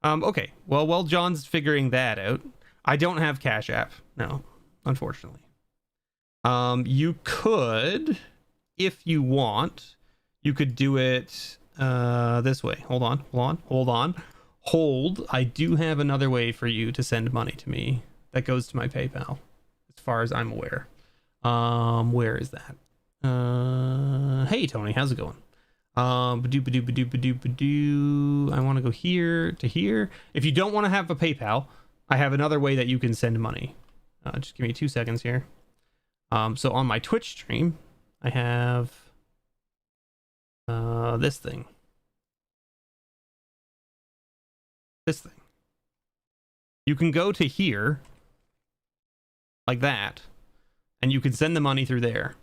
Okay, well, while John's figuring that out, I don't have Cash App, no, unfortunately. You could, if you want, you could do it this way. Hold on. I do have another way for you to send money to me that goes to my PayPal, as far as I'm aware. Where is that? Hey Tony, how's it going? I want to go here to here. If you don't want to have a PayPal, I have another way that you can send money. Just give me 2 seconds here. So on my Twitch stream, I have this thing. You can go to here like that, and you can send the money through there.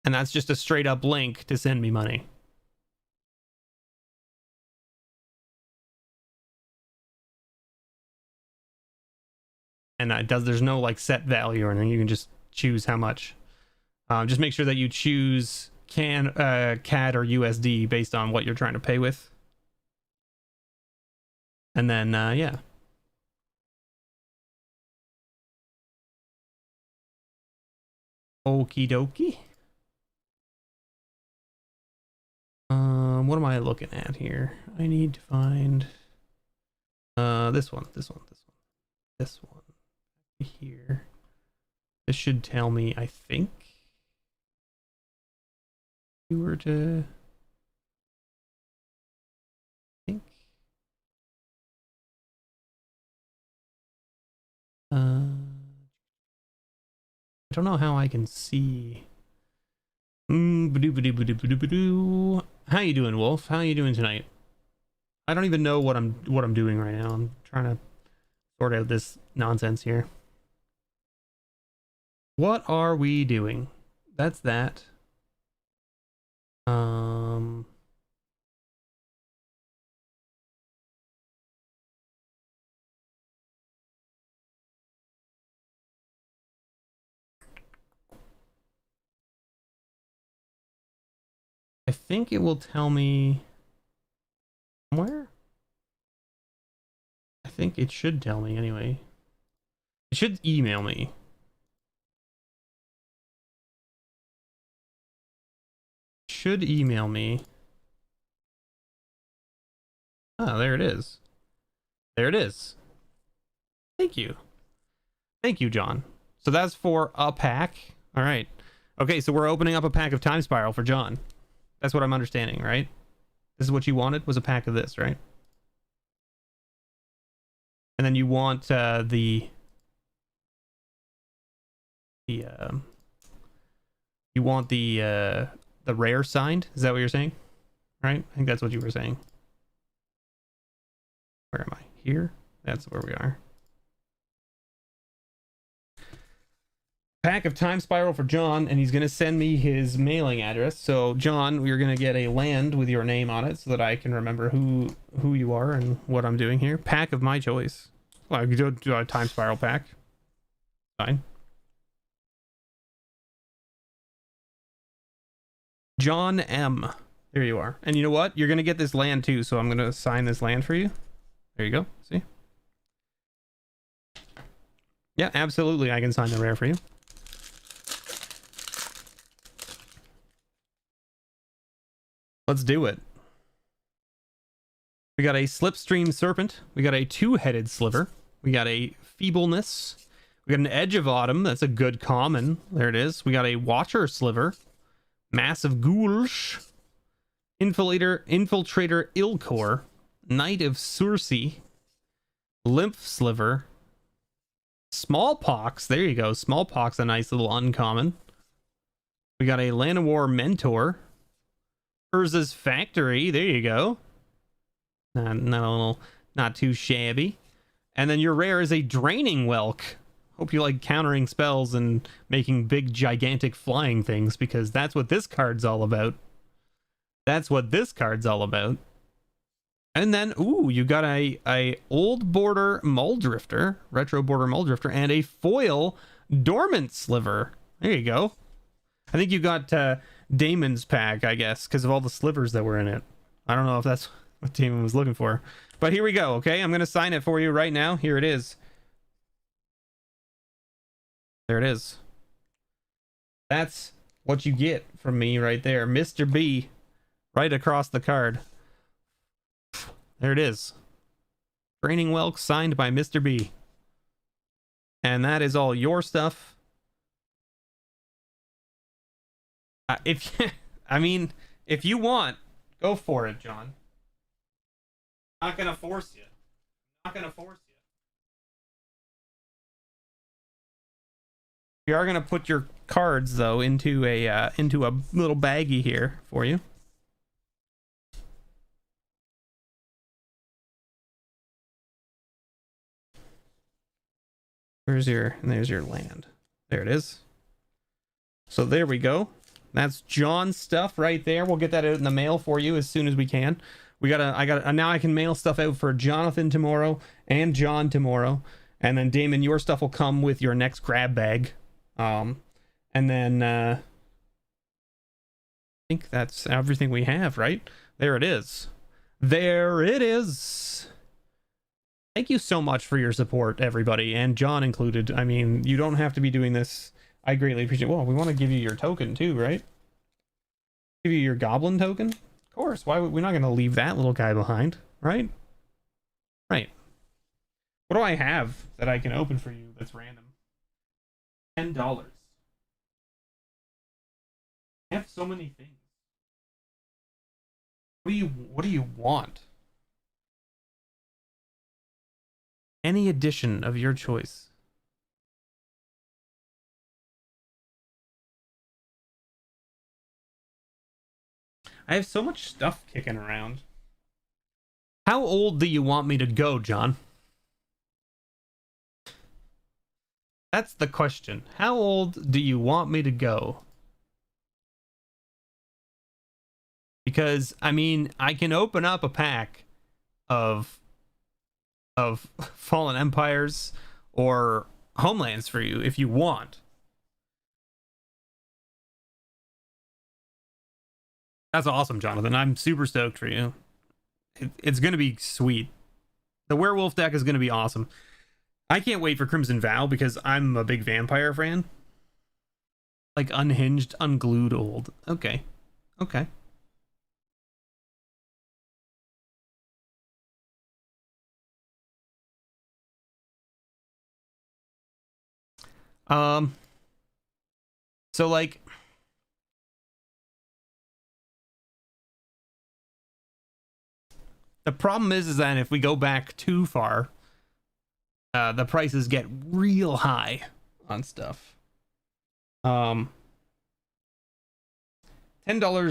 And that's just a straight up link to send me money. again, there's no like set value or anything. You can just choose how much. Just make sure that you choose CAD or USD based on what you're trying to pay with. And then, yeah. Okie dokie. What am I looking at here? I need to find this one here. This should tell me, I think. If you were to think. I don't know how I can see. How you doing, Wolf? How you doing tonight? I don't even know what I'm doing right now. I'm trying to sort out this nonsense here. What are we doing? That's that. I think it will tell me somewhere. I think it should tell me anyway. It should email me. Should email me. Oh, there it is. There it is. Thank you. Thank you, John. So that's for a pack. All right. Okay, so we're opening up a pack of Time Spiral for John. That's what I'm understanding, right? This is what you wanted, was a pack of this, right? And then you want you want the rare signed? Is that what you're saying? Right? I think that's what you were saying. Where am I? Here? That's where we are. Pack of Time Spiral for John, and he's going to send me his mailing address. So John, we're going to get a land with your name on it so that I can remember who you are and what I'm doing here. Pack of my choice. Well, I could do a Time Spiral pack. Fine. John M. There you are. And you know what? You're going to get this land too, so I'm going to assign this land for you. There you go. See? Yeah, absolutely. I can sign the rare for you. Let's do it. We got a Slipstream Serpent. We got a Two-Headed Sliver. We got a Feebleness. We got an Edge of Autumn. That's a good common. There it is. We got a Watcher Sliver. Massive Ghoulish. Infiltrator Ilkor. Knight of Circe. Lymph Sliver. Smallpox. There you go. Smallpox, a nice little uncommon. We got a Llanowar Mentor. Urza's Factory. There you go. Not too shabby. And then your rare is a Draining Whelk. Hope you like countering spells and making big, gigantic flying things, because that's what this card's all about. That's what this card's all about. And then, ooh, you got a Old Border Muldrifter, Retro Border Muldrifter, and a foil Dormant Sliver. There you go. I think you got Damon's pack, I guess, because of all the slivers that were in it. I don't know if that's what Damon was looking for. But here we go, okay? I'm going to sign it for you right now. Here it is. There it is. That's what you get from me right there. Mr. B, right across the card. There it is. Draining Whelk signed by Mr. B. And that is all your stuff. If you want, go for it, John. I'm not gonna force you. I'm not gonna force you. We are gonna put your cards though into a little baggie here for you. There's your land. There it is. So there we go. That's John's stuff right there. We'll get that out in the mail for you as soon as we can. Now I can mail stuff out for Jonathan tomorrow and John tomorrow. And then Damon, your stuff will come with your next grab bag. And then I think that's everything we have, right? There it is. There it is. Thank you so much for your support, everybody, and John included. I mean, you don't have to be doing this. I greatly appreciate it. Well, we want to give you your token too, right? Give you your goblin token? Of course. Why we're not going to leave that little guy behind, right? Right. What do I have that I can open for you that's random? $10. I have so many things. What do you want? Any edition of your choice. I have so much stuff kicking around. How old do you want me to go, John? That's the question. How old do you want me to go? Because, I mean, I can open up a pack of Fallen Empires or Homelands for you if you want. That's awesome, Jonathan. I'm super stoked for you. It's going to be sweet. The werewolf deck is going to be awesome. I can't wait for Crimson Vow because I'm a big vampire fan. Like unhinged, unglued old. Okay. Okay. So like the problem is that if we go back too far, the prices get real high on stuff. $10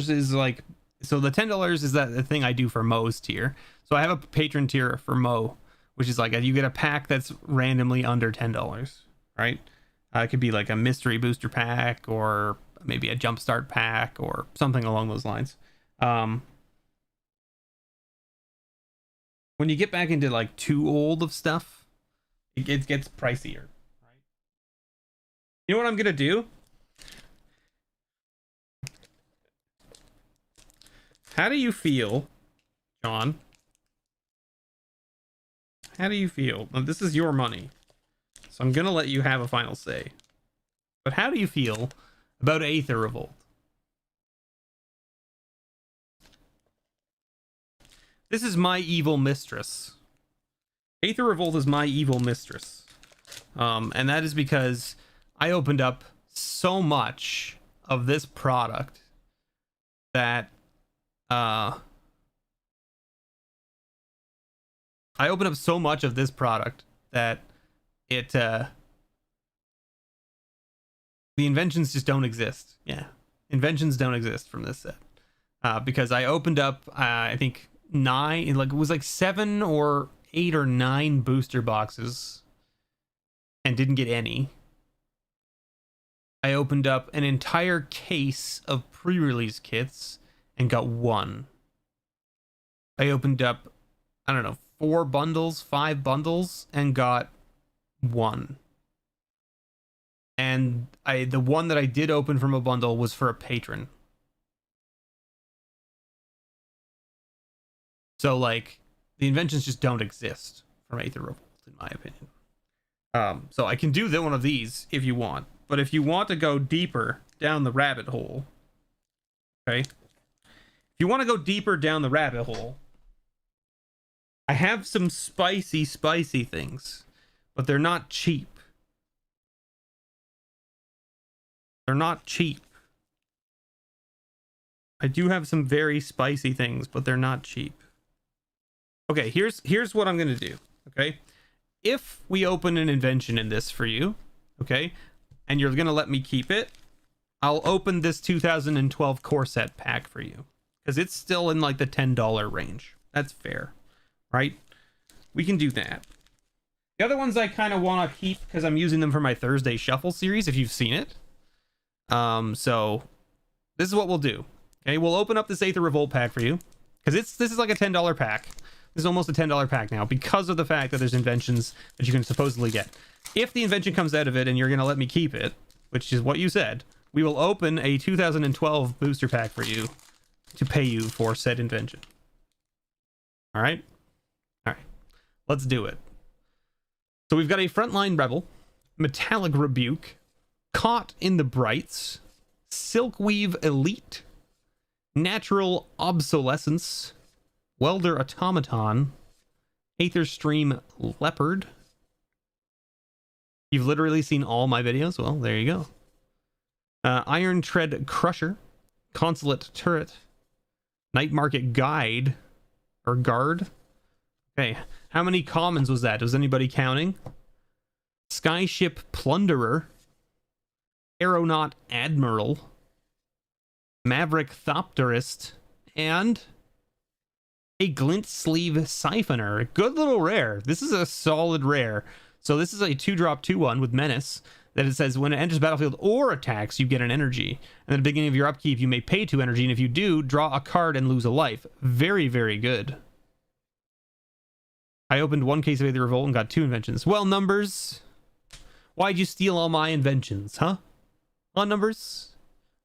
is like, so the $10 is that the thing I do for Mo's tier. So I have a patron tier for Mo, which is like you get a pack that's randomly under $10, right? It could be like a mystery booster pack or maybe a jumpstart pack or something along those lines. When you get back into like too old of stuff, it gets pricier, right? You know what I'm gonna do? How do you feel, John? How do you feel? Now, this is your money, so I'm gonna let you have a final say. But how do you feel about Aether Revolt? This is my evil mistress. Aether Revolt is my evil mistress. And that is because I opened up so much of this product that I opened up so much of this product that it the inventions just don't exist. Yeah, inventions don't exist from this set because I opened up I think 9, like it was like 7 or 8 or 9 booster boxes and didn't get any. I opened up an entire case of pre-release kits and got 1. I opened up, I don't know, 4 bundles, 5 bundles, and got 1. And the one that I did open from a bundle was for a patron. So like the inventions just don't exist from Aether Revolt, in my opinion. So I can do one of these if you want, but if you want to go deeper down the rabbit hole, okay? If you want to go deeper down the rabbit hole, I have some spicy things, but they're not cheap. They're not cheap. I do have some very spicy things, but they're not cheap. Okay, here's what I'm gonna do. Okay, if we open an invention in this for you, okay, and you're gonna let me keep it, I'll open this 2012 core set pack for you because it's still in like the $10 range. That's fair, right? We can do that. The other ones I kind of want to keep because I'm using them for my Thursday Shuffle series. If you've seen it, so this is what we'll do. Okay, we'll open up this Aether Revolt pack for you because this is like a $10 pack. This is almost a $10 pack now because of the fact that there's inventions that you can supposedly get. If the invention comes out of it and you're going to let me keep it, which is what you said, we will open a 2012 booster pack for you to pay you for said invention. All right? All right. Let's do it. So we've got a Frontline Rebel, Metallic Rebuke, Caught in the Brights, Silkweave Elite, Natural Obsolescence, Welder Automaton, Aetherstream Leopard. You've literally seen all my videos. Well, there you go. Iron Tread Crusher, Consulate Turret, Night Market Guide, or Guard. Okay, how many commons was that? Was anybody counting? Skyship Plunderer, Aeronaut Admiral, Maverick Thopterist, and a Glint Sleeve Siphoner. Good little rare. This is a solid rare. So this is a 2-drop 2/1 with Menace that it says when it enters battlefield or attacks, you get an energy. And at the beginning of your upkeep, you may pay 2 energy, and if you do, draw a card and lose a life. Very, very good. I opened 1 case of Aether Revolt and got 2 inventions. Well, Numbers, why'd you steal all my inventions, huh? On Numbers,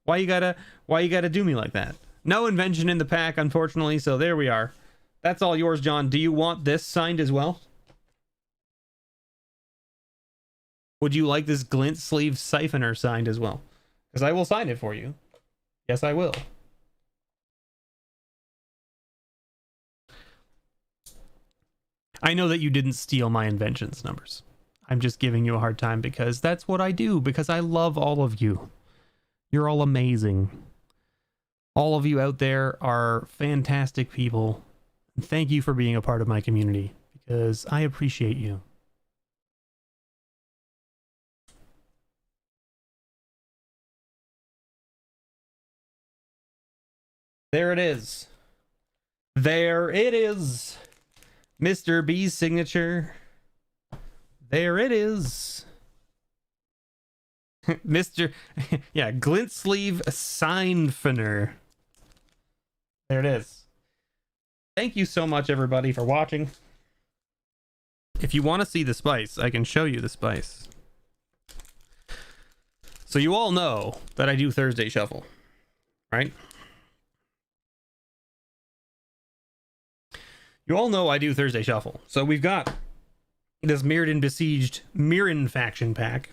why you gotta do me like that? No invention in the pack, unfortunately, so there we are. That's all yours, John. Do you want this signed as well? Would you like this Glint Sleeve Siphoner signed as well? Because I will sign it for you. Yes, I will. I know that you didn't steal my inventions, Numbers. I'm just giving you a hard time because that's what I do, because I love all of you. You're all amazing. All of you out there are fantastic people. And thank you for being a part of my community, because I appreciate you. There it is. There it is. Mr. B's signature. There it is. Mr. Yeah, Glint Sleeve Siphoner. There it is. Thank you so much, everybody, for watching. If you want to see the spice, I can show you the spice. So you all know that I do Thursday Shuffle, right? You all know I do Thursday Shuffle. So we've got this Mirrodin Besieged Mirren faction pack.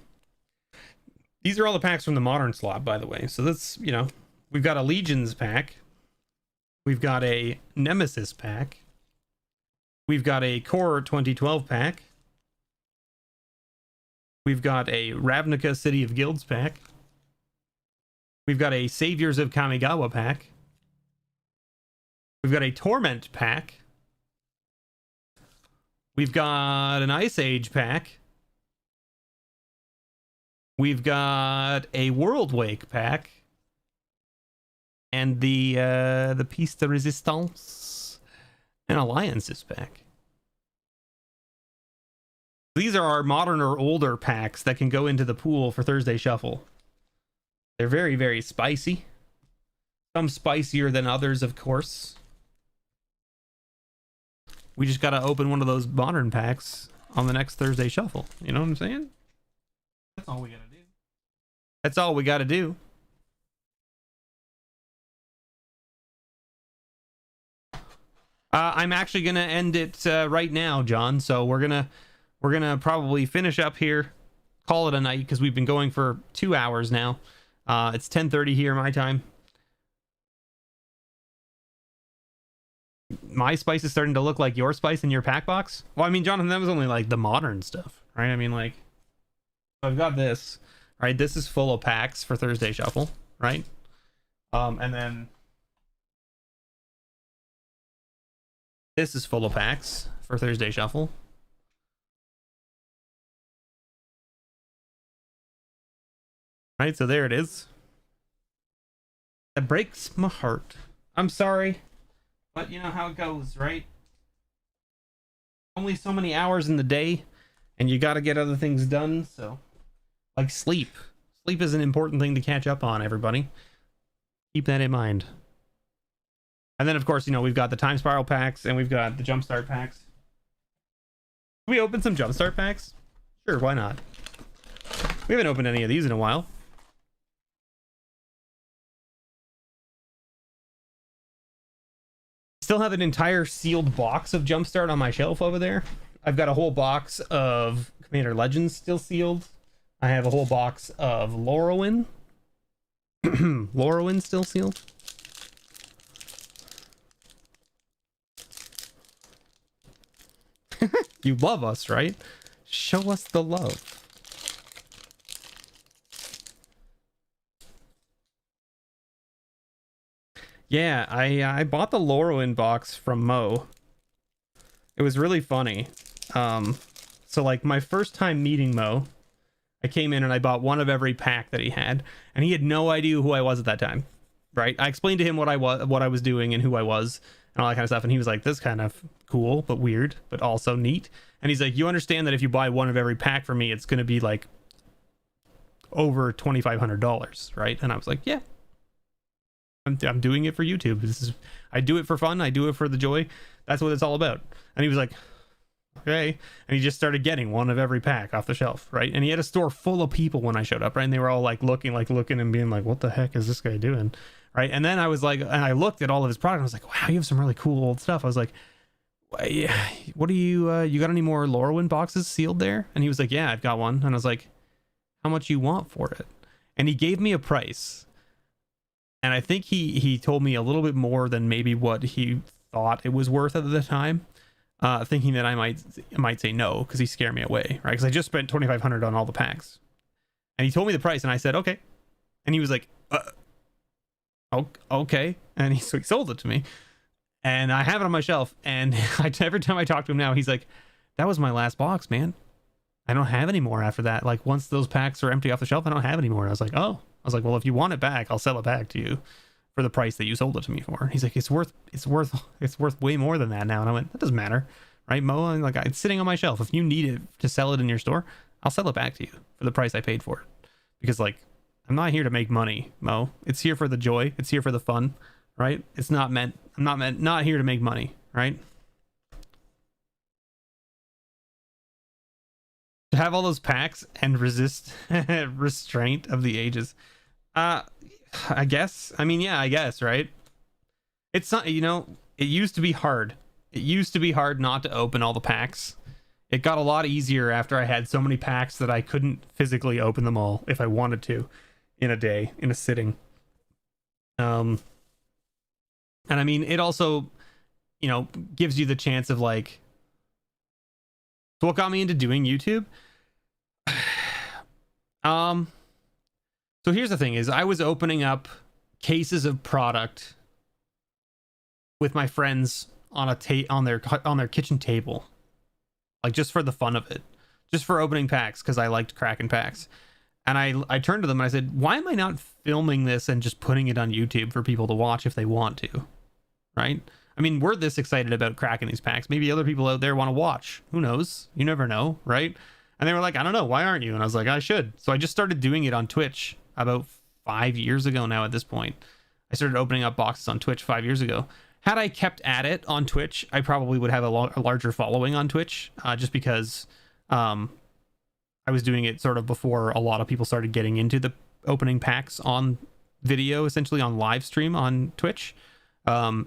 These are all the packs from the Modern slot, by the way. So that's, you know, we've got a Legions pack. We've got a Nemesis pack. We've got a Core 2012 pack. We've got a Ravnica City of Guilds pack. We've got a Saviors of Kamigawa pack. We've got a Torment pack. We've got an Ice Age pack. We've got a World Wake pack. And the Piece de Resistance and Alliances pack. These are our modern or older packs that can go into the pool for Thursday Shuffle. They're very, very spicy. Some spicier than others, of course. We just gotta open one of those modern packs on the next Thursday Shuffle. You know what I'm saying? That's all we gotta do. That's all we gotta do. I'm actually gonna end it right now, John. So we're gonna probably finish up here, call it a night, because we've been going for 2 hours now. It's 10:30 here my time. My spice is starting to look like your spice in your pack box. Well, I mean, Jonathan, that was only like the modern stuff, right? I mean, like, I've got this, right? This is full of packs for Thursday Shuffle, right? And then this is full of packs for Thursday Shuffle. Right, so there it is. That breaks my heart. I'm sorry. But you know how it goes, right? Only so many hours in the day, and you gotta get other things done, so... Like sleep. Sleep is an important thing to catch up on, everybody. Keep that in mind. And then of course, you know, we've got the time spiral packs and we've got the jumpstart packs. Can we open some jumpstart packs? Sure, why not? We haven't opened any of these in a while. Still have an entire sealed box of jumpstart on my shelf over there. I've got a whole box of Commander Legends still sealed. I have a whole box of Lorwyn. Lorwyn still sealed. You love us, right? Show us the love. Yeah, I bought the Lorwyn box from Mo. It was really funny. So like my first time meeting Mo, I came in and I bought one of every pack that he had, and he had no idea who I was at that time. Right? I explained to him what I was doing and who I was and all that kind of stuff, and he was like, "This is kind of cool, but weird, but also neat." And he's like, "You understand that if you buy one of every pack for me, it's going to be like over $2,500, right?" And I was like, "Yeah. I'm doing it for YouTube. I do it for fun. I do it for the joy. That's what it's all about." And he was like, "Okay." And he just started getting one of every pack off the shelf, right? And he had a store full of people when I showed up, right? And they were all like looking and being like, "What the heck is this guy doing?" Right? And then I was like, and I looked at all of his product and I was like, "Wow, you have some really cool old stuff." I was like, "What do you got any more Lorwyn boxes sealed there?" And he was like, "Yeah, I've got one." And I was like, "How much you want for it?" And he gave me a price. And I think he told me a little bit more than maybe what he thought it was worth at the time, thinking that I might say no because he scared me away, right? Because I just spent $2,500 on all the packs, and he told me the price, and I said okay, and he was like, okay, and he sold it to me, and I have it on my shelf, and every time I talk to him now, he's like, "That was my last box, man. I don't have any more after that. Like once those packs are empty off the shelf, I don't have any more." And I was like, "Oh." I was like, "Well, if you want it back, I'll sell it back to you for the price that you sold it to me for." And he's like, it's worth way more than that now." And I went, "That doesn't matter, right, Mo? And like, it's sitting on my shelf. If you need it to sell it in your store, I'll sell it back to you for the price I paid for it. Because like, I'm not here to make money, Mo. It's here for the joy. It's here for the fun, right? I'm not here to make money, right?" To have all those packs and resist restraint of the ages. I guess. I mean, yeah, I guess, right? It's not, you know, it used to be hard. It used to be hard not to open all the packs. It got a lot easier after I had so many packs that I couldn't physically open them all if I wanted to in a day, in a sitting. And I mean, it also, you know, gives you the chance of like, so what got me into doing YouTube? So here's the thing is I was opening up cases of product with my friends on their kitchen table. Like just for the fun of it. Just for opening packs because I liked cracking packs. And I turned to them and I said, "Why am I not filming this and just putting it on YouTube for people to watch if they want to?" Right? I mean, we're this excited about cracking these packs. Maybe other people out there want to watch. Who knows? You never know, right? And they were like, "I don't know. Why aren't you?" And I was like, "I should." So I just started doing it on Twitch about 5 years ago now at this point. I started opening up boxes on Twitch 5 years ago. Had I kept at it on Twitch, I probably would have a larger following on Twitch, just because I was doing it sort of before a lot of people started getting into the opening packs on video, essentially on live stream on Twitch. But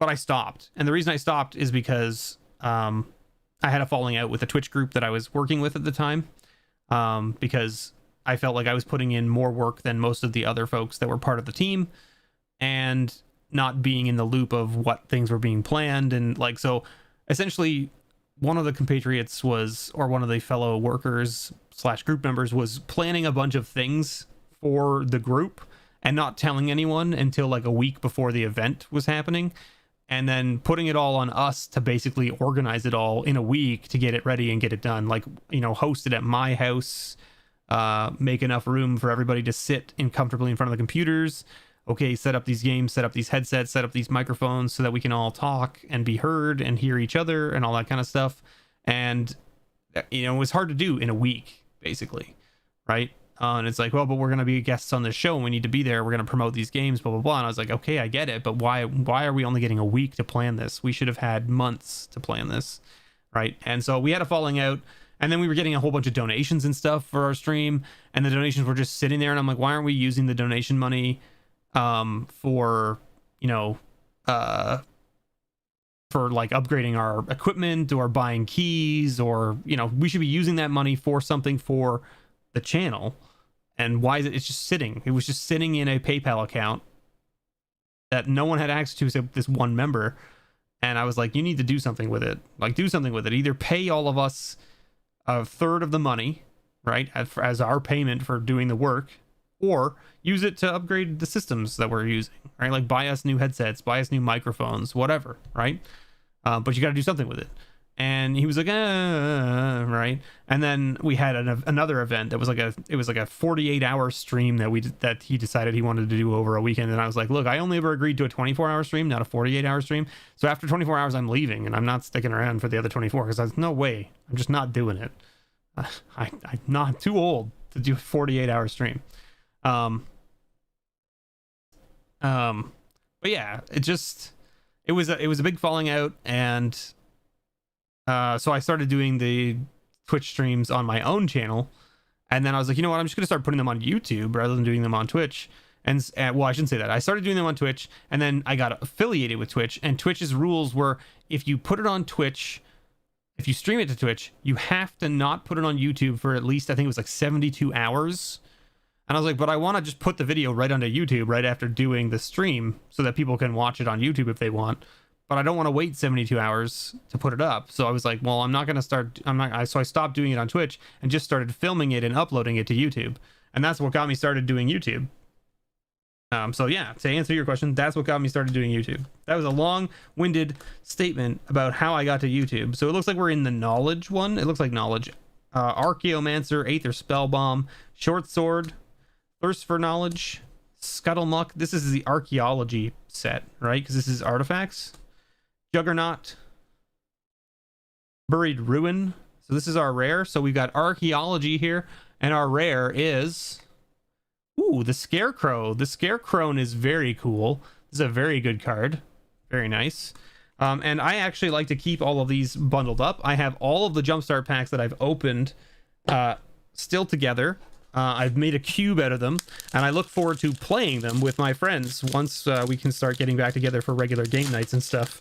I stopped. And the reason I stopped is because I had a falling out with a Twitch group that I was working with at the time, because I felt like I was putting in more work than most of the other folks that were part of the team and not being in the loop of what things were being planned. And like, so essentially one of the compatriots was, or one of the fellow workers / group members was planning a bunch of things for the group and not telling anyone until like a week before the event was happening. And then putting it all on us to basically organize it all in a week to get it ready and get it done. Like, you know, host it at my house, make enough room for everybody to sit in comfortably in front of the computers. Okay, set up these games, set up these headsets, set up these microphones so that we can all talk and be heard and hear each other and all that kind of stuff. And, you know, it was hard to do in a week, basically, right? And it's like, well, but we're going to be guests on this show and we need to be there. We're going to promote these games, blah, blah, blah. And I was like, okay, I get it. But why are we only getting a week to plan this? We should have had months to plan this. Right. And so we had a falling out, and then we were getting a whole bunch of donations and stuff for our stream. And the donations were just sitting there. And I'm like, why aren't we using the donation money for, you know, for like upgrading our equipment or buying keys, or, you know, we should be using that money for something for the channel. And why is it's just sitting? It was just sitting in a PayPal account that no one had access to except this one member. And I was like, you need to do something with it. Like, do something with it. Either pay all of us a third of the money, right, as our payment for doing the work, or use it to upgrade the systems that we're using, right? Like, buy us new headsets, buy us new microphones, whatever, right? But you got to do something with it. And he was like, right. And then we had another event that was like a 48-hour stream that he decided he wanted to do over a weekend. And I was like, look, I only ever agreed to a 24-hour stream, not a 48-hour stream. So after 24 hours, I'm leaving, and I'm not sticking around for the other 24, because there's no way. I'm just not doing it. I'm not too old to do a 48-hour stream. But yeah, it was a big falling out, and so I started doing the Twitch streams on my own channel, and then I was like, you know what, I'm just gonna start putting them on YouTube rather than doing them on Twitch. And well, I shouldn't say that. I started doing them on Twitch, and then I got affiliated with Twitch, and Twitch's rules were, if you put it on Twitch, if you stream it to Twitch, you have to not put it on YouTube for at least, I think it was like 72 hours. And I was like, but I want to just put the video right onto YouTube right after doing the stream so that people can watch it on YouTube if they want. But I don't want to wait 72 hours to put it up. So I was like, well, so I stopped doing it on Twitch and just started filming it and uploading it to YouTube. And that's what got me started doing YouTube. So yeah, to answer your question, that's what got me started doing YouTube. That was a long-winded statement about how I got to YouTube. So it looks like we're in the knowledge one. It looks like knowledge. Archaeomancer, Aether Spellbomb, Short Sword, Thirst for Knowledge, Scuttlemuck. This is the archaeology set, right? Because this is artifacts. Juggernaut, Buried Ruin. So this is our rare. So we've got archaeology here, and our rare is, ooh, the Scarecrow. The Scarecrow is very cool. This is a very good card. Very nice. And I actually like to keep all of these bundled up. I have all of the Jumpstart packs that I've opened still together. I've made a cube out of them, and I look forward to playing them with my friends once we can start getting back together for regular game nights and stuff.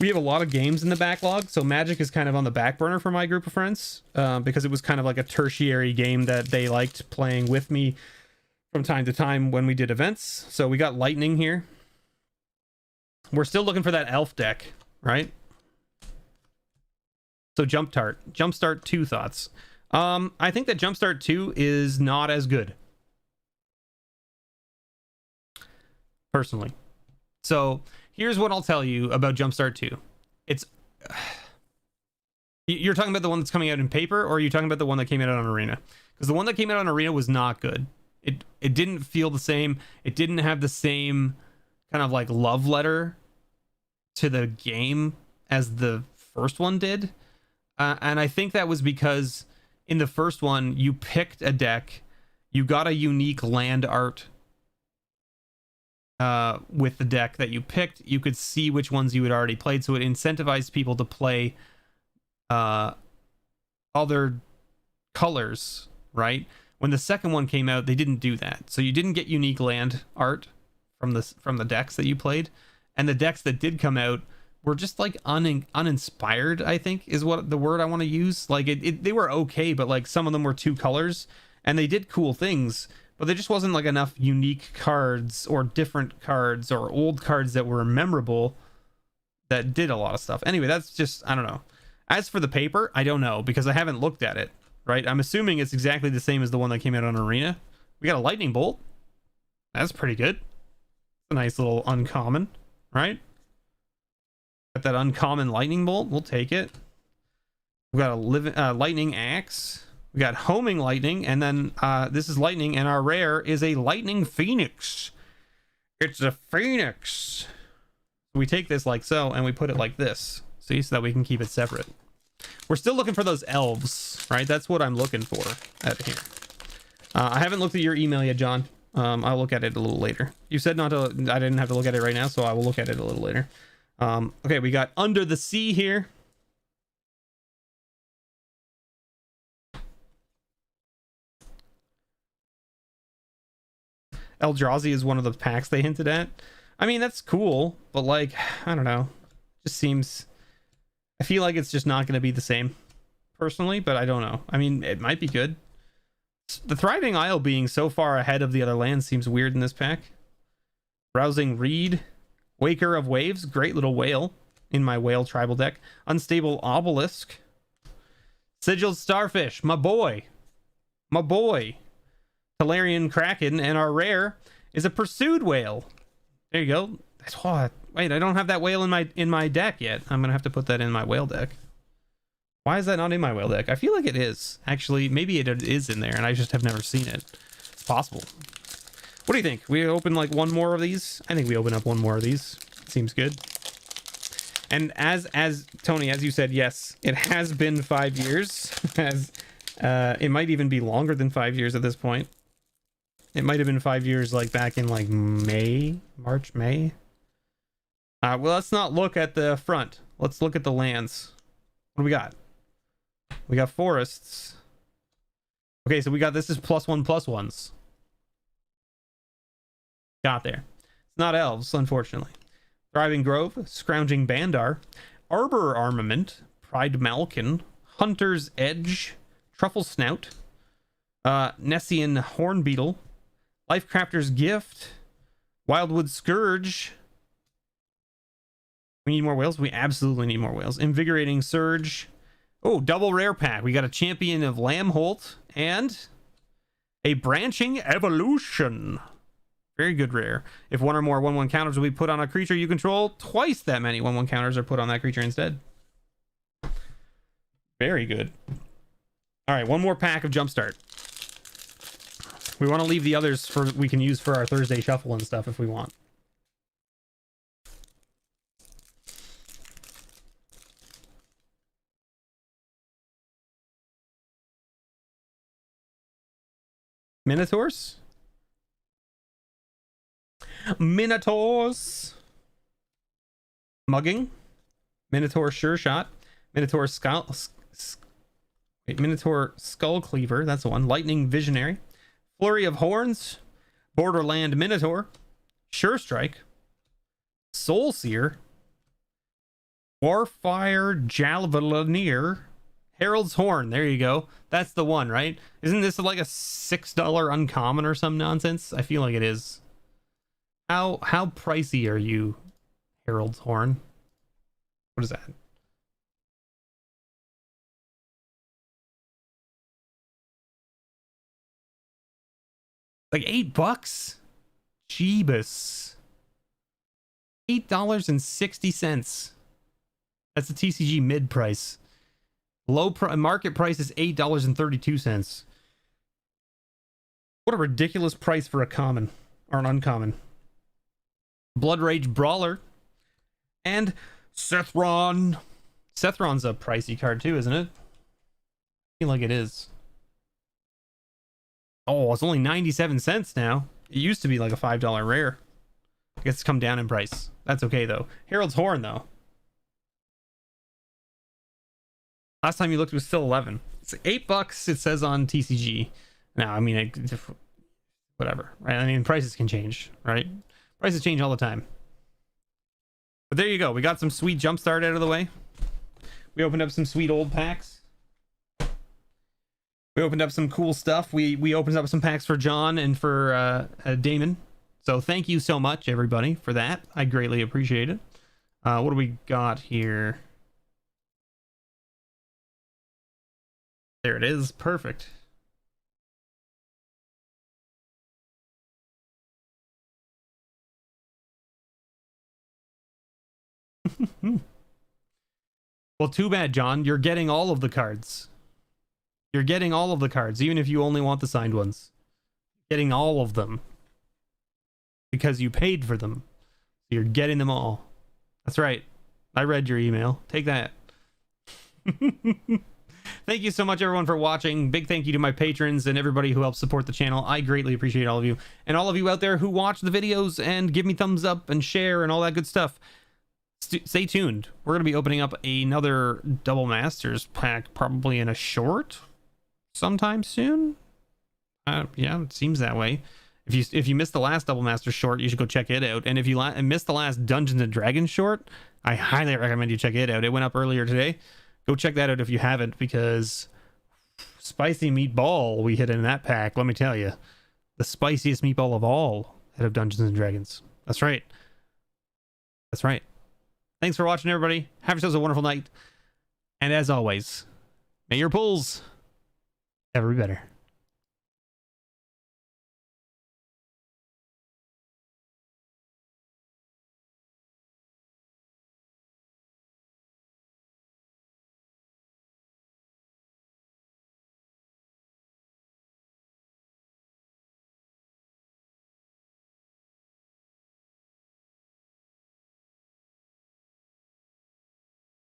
We have a lot of games in the backlog, so Magic is kind of on the back burner for my group of friends, because it was kind of like a tertiary game that they liked playing with me from time to time when we did events. So we got Lightning here. We're still looking for that elf deck, right? So Jumpstart 2 thoughts. I think that Jumpstart 2 is not as good, personally. So here's what I'll tell you about Jumpstart 2. It's you're talking about the one that's coming out in paper, or are you talking about the one that came out on Arena? Because the one that came out on Arena was not good. It didn't feel the same. It didn't have the same kind of like love letter to the game as the first one did. And I think that was because in the first one, you picked a deck, you got a unique land art with the deck that you picked. You could see which ones you had already played, so it incentivized people to play other colors, right? When the second one came out, they didn't do that. So you didn't get unique land art from the decks that you played. And the decks that did come out were just like uninspired, I think is what the word I want to use. Like they were okay, but like some of them were two colors and they did cool things, but there just wasn't like enough unique cards or different cards or old cards that were memorable that did a lot of stuff. Anyway, that's just, I don't know. As for the paper, I don't know because I haven't looked at it, right? I'm assuming it's exactly the same as the one that came out on Arena. We got a lightning bolt. That's pretty good. A nice little uncommon, right? Got that uncommon lightning bolt. We'll take it. We got a lightning axe. We got homing lightning, and then this is lightning, and our rare is a lightning phoenix. It's a phoenix. We take this like so, and we put it like this. See, so that we can keep it separate. We're still looking for those elves, right? That's what I'm looking for out of here. I haven't looked at your email yet, John. I'll look at it a little later. You said not to. I didn't have to look at it right now, so I will look at it a little later. Okay, we got Under the Sea here. Eldrazi is one of the packs they hinted at. I mean, that's cool, but like, I don't know. Just seems... I feel like it's just not going to be the same, personally, but I don't know. I mean, it might be good. The Thriving Isle being so far ahead of the other lands seems weird in this pack. Browsing Reed. Waker of Waves. Great little whale in my whale tribal deck. Unstable Obelisk. Sigiled Starfish. My boy. My boy. Talarian Kraken. And our rare is a Pursued Whale. There you go. That's what. Wait, I don't have that whale in my deck yet. I'm gonna have to put that in my whale deck. Why is that not in my whale deck? I feel like it is. Actually, maybe it is in there and I just have never seen it. It's possible. What do you think? We open like one more of these? I think we open up one more of these. Seems good. And as Tony, as you said, yes, it has been 5 years. As it might even be longer than 5 years at this point. It might have been 5 years like back in like March, May. Well, let's not look at the front. Let's look at the lands. What do we got? We got forests. Okay, so we got, this is +1/+1s. Got there. It's not elves, unfortunately. Thriving Grove, Scrounging Bandar, Arbor Armament, Pride Malkin, Hunter's Edge, Truffle Snout, Nessian Hornbeetle, Lifecrafter's Gift, Wildwood Scourge. We need more whales. We absolutely need more whales. Invigorating Surge. Oh, double rare pack. We got a Champion of Lambholt and a Branching Evolution. Very good rare. If one or more 1/1 counters will be put on a creature you control, twice that many 1/1 counters are put on that creature instead. Very good. All right, one more pack of Jumpstart. We want to leave the others for we can use for our Thursday shuffle and stuff if we want. Minotaurs? Minotaurs. Mugging. Minotaur Sure Shot. Minotaur Minotaur Skull Cleaver. That's the one. Lightning Visionary. Flurry of Horns. Borderland Minotaur. Sure Strike. Soul Seer. Warfire Javelinier. Herald's Horn. There you go. That's the one, right? Isn't this like a $6 uncommon or some nonsense? I feel like it is. How pricey are you, Herald's Horn? What is that? Like $8? Jeebus. $8.60. That's the TCG mid price. Market price is $8.32. What a ridiculous price for a common or an uncommon. Blood Rage Brawler and Sethron. Sethron's a pricey card too, isn't it? I feel like it is. Oh, it's only 97 cents now. It used to be like a $5 rare. I guess it's come down in price. That's okay though. Herald's Horn though. Last time you looked, it was still 11. It's $8. It says on TCG. Now, I mean, whatever, right? I mean, prices can change, right? Prices change all the time. But there you go. We got some sweet Jumpstart out of the way. We opened up some sweet old packs. We opened up some cool stuff. We opened up some packs for John and for Damon. So thank you so much, everybody, for that. I greatly appreciate it. What do we got here? There it is. Perfect. Well, too bad, John. You're getting all of the cards. You're getting all of the cards, even if you only want the signed ones. Getting all of them. Because you paid for them. You're getting them all. That's right. I read your email. Take that. Thank you so much, everyone, for watching. Big thank you to my patrons and everybody who helps support the channel. I greatly appreciate all of you. And all of you out there who watch the videos and give me thumbs up and share and all that good stuff. Stay tuned. We're going to be opening up another Double Masters pack probably in a short sometime soon. Yeah, it seems that way. If you missed the last Double Masters short, you should go check it out. And if you missed the last Dungeons and Dragons short, I highly recommend you check it out. It went up earlier today. Go check that out if you haven't, because spicy meatball we hit in that pack. Let me tell you, the spiciest meatball of all out of Dungeons and Dragons. That's right. That's right. Thanks for watching, everybody. Have yourselves a wonderful night. And as always, may your pulls ever be better.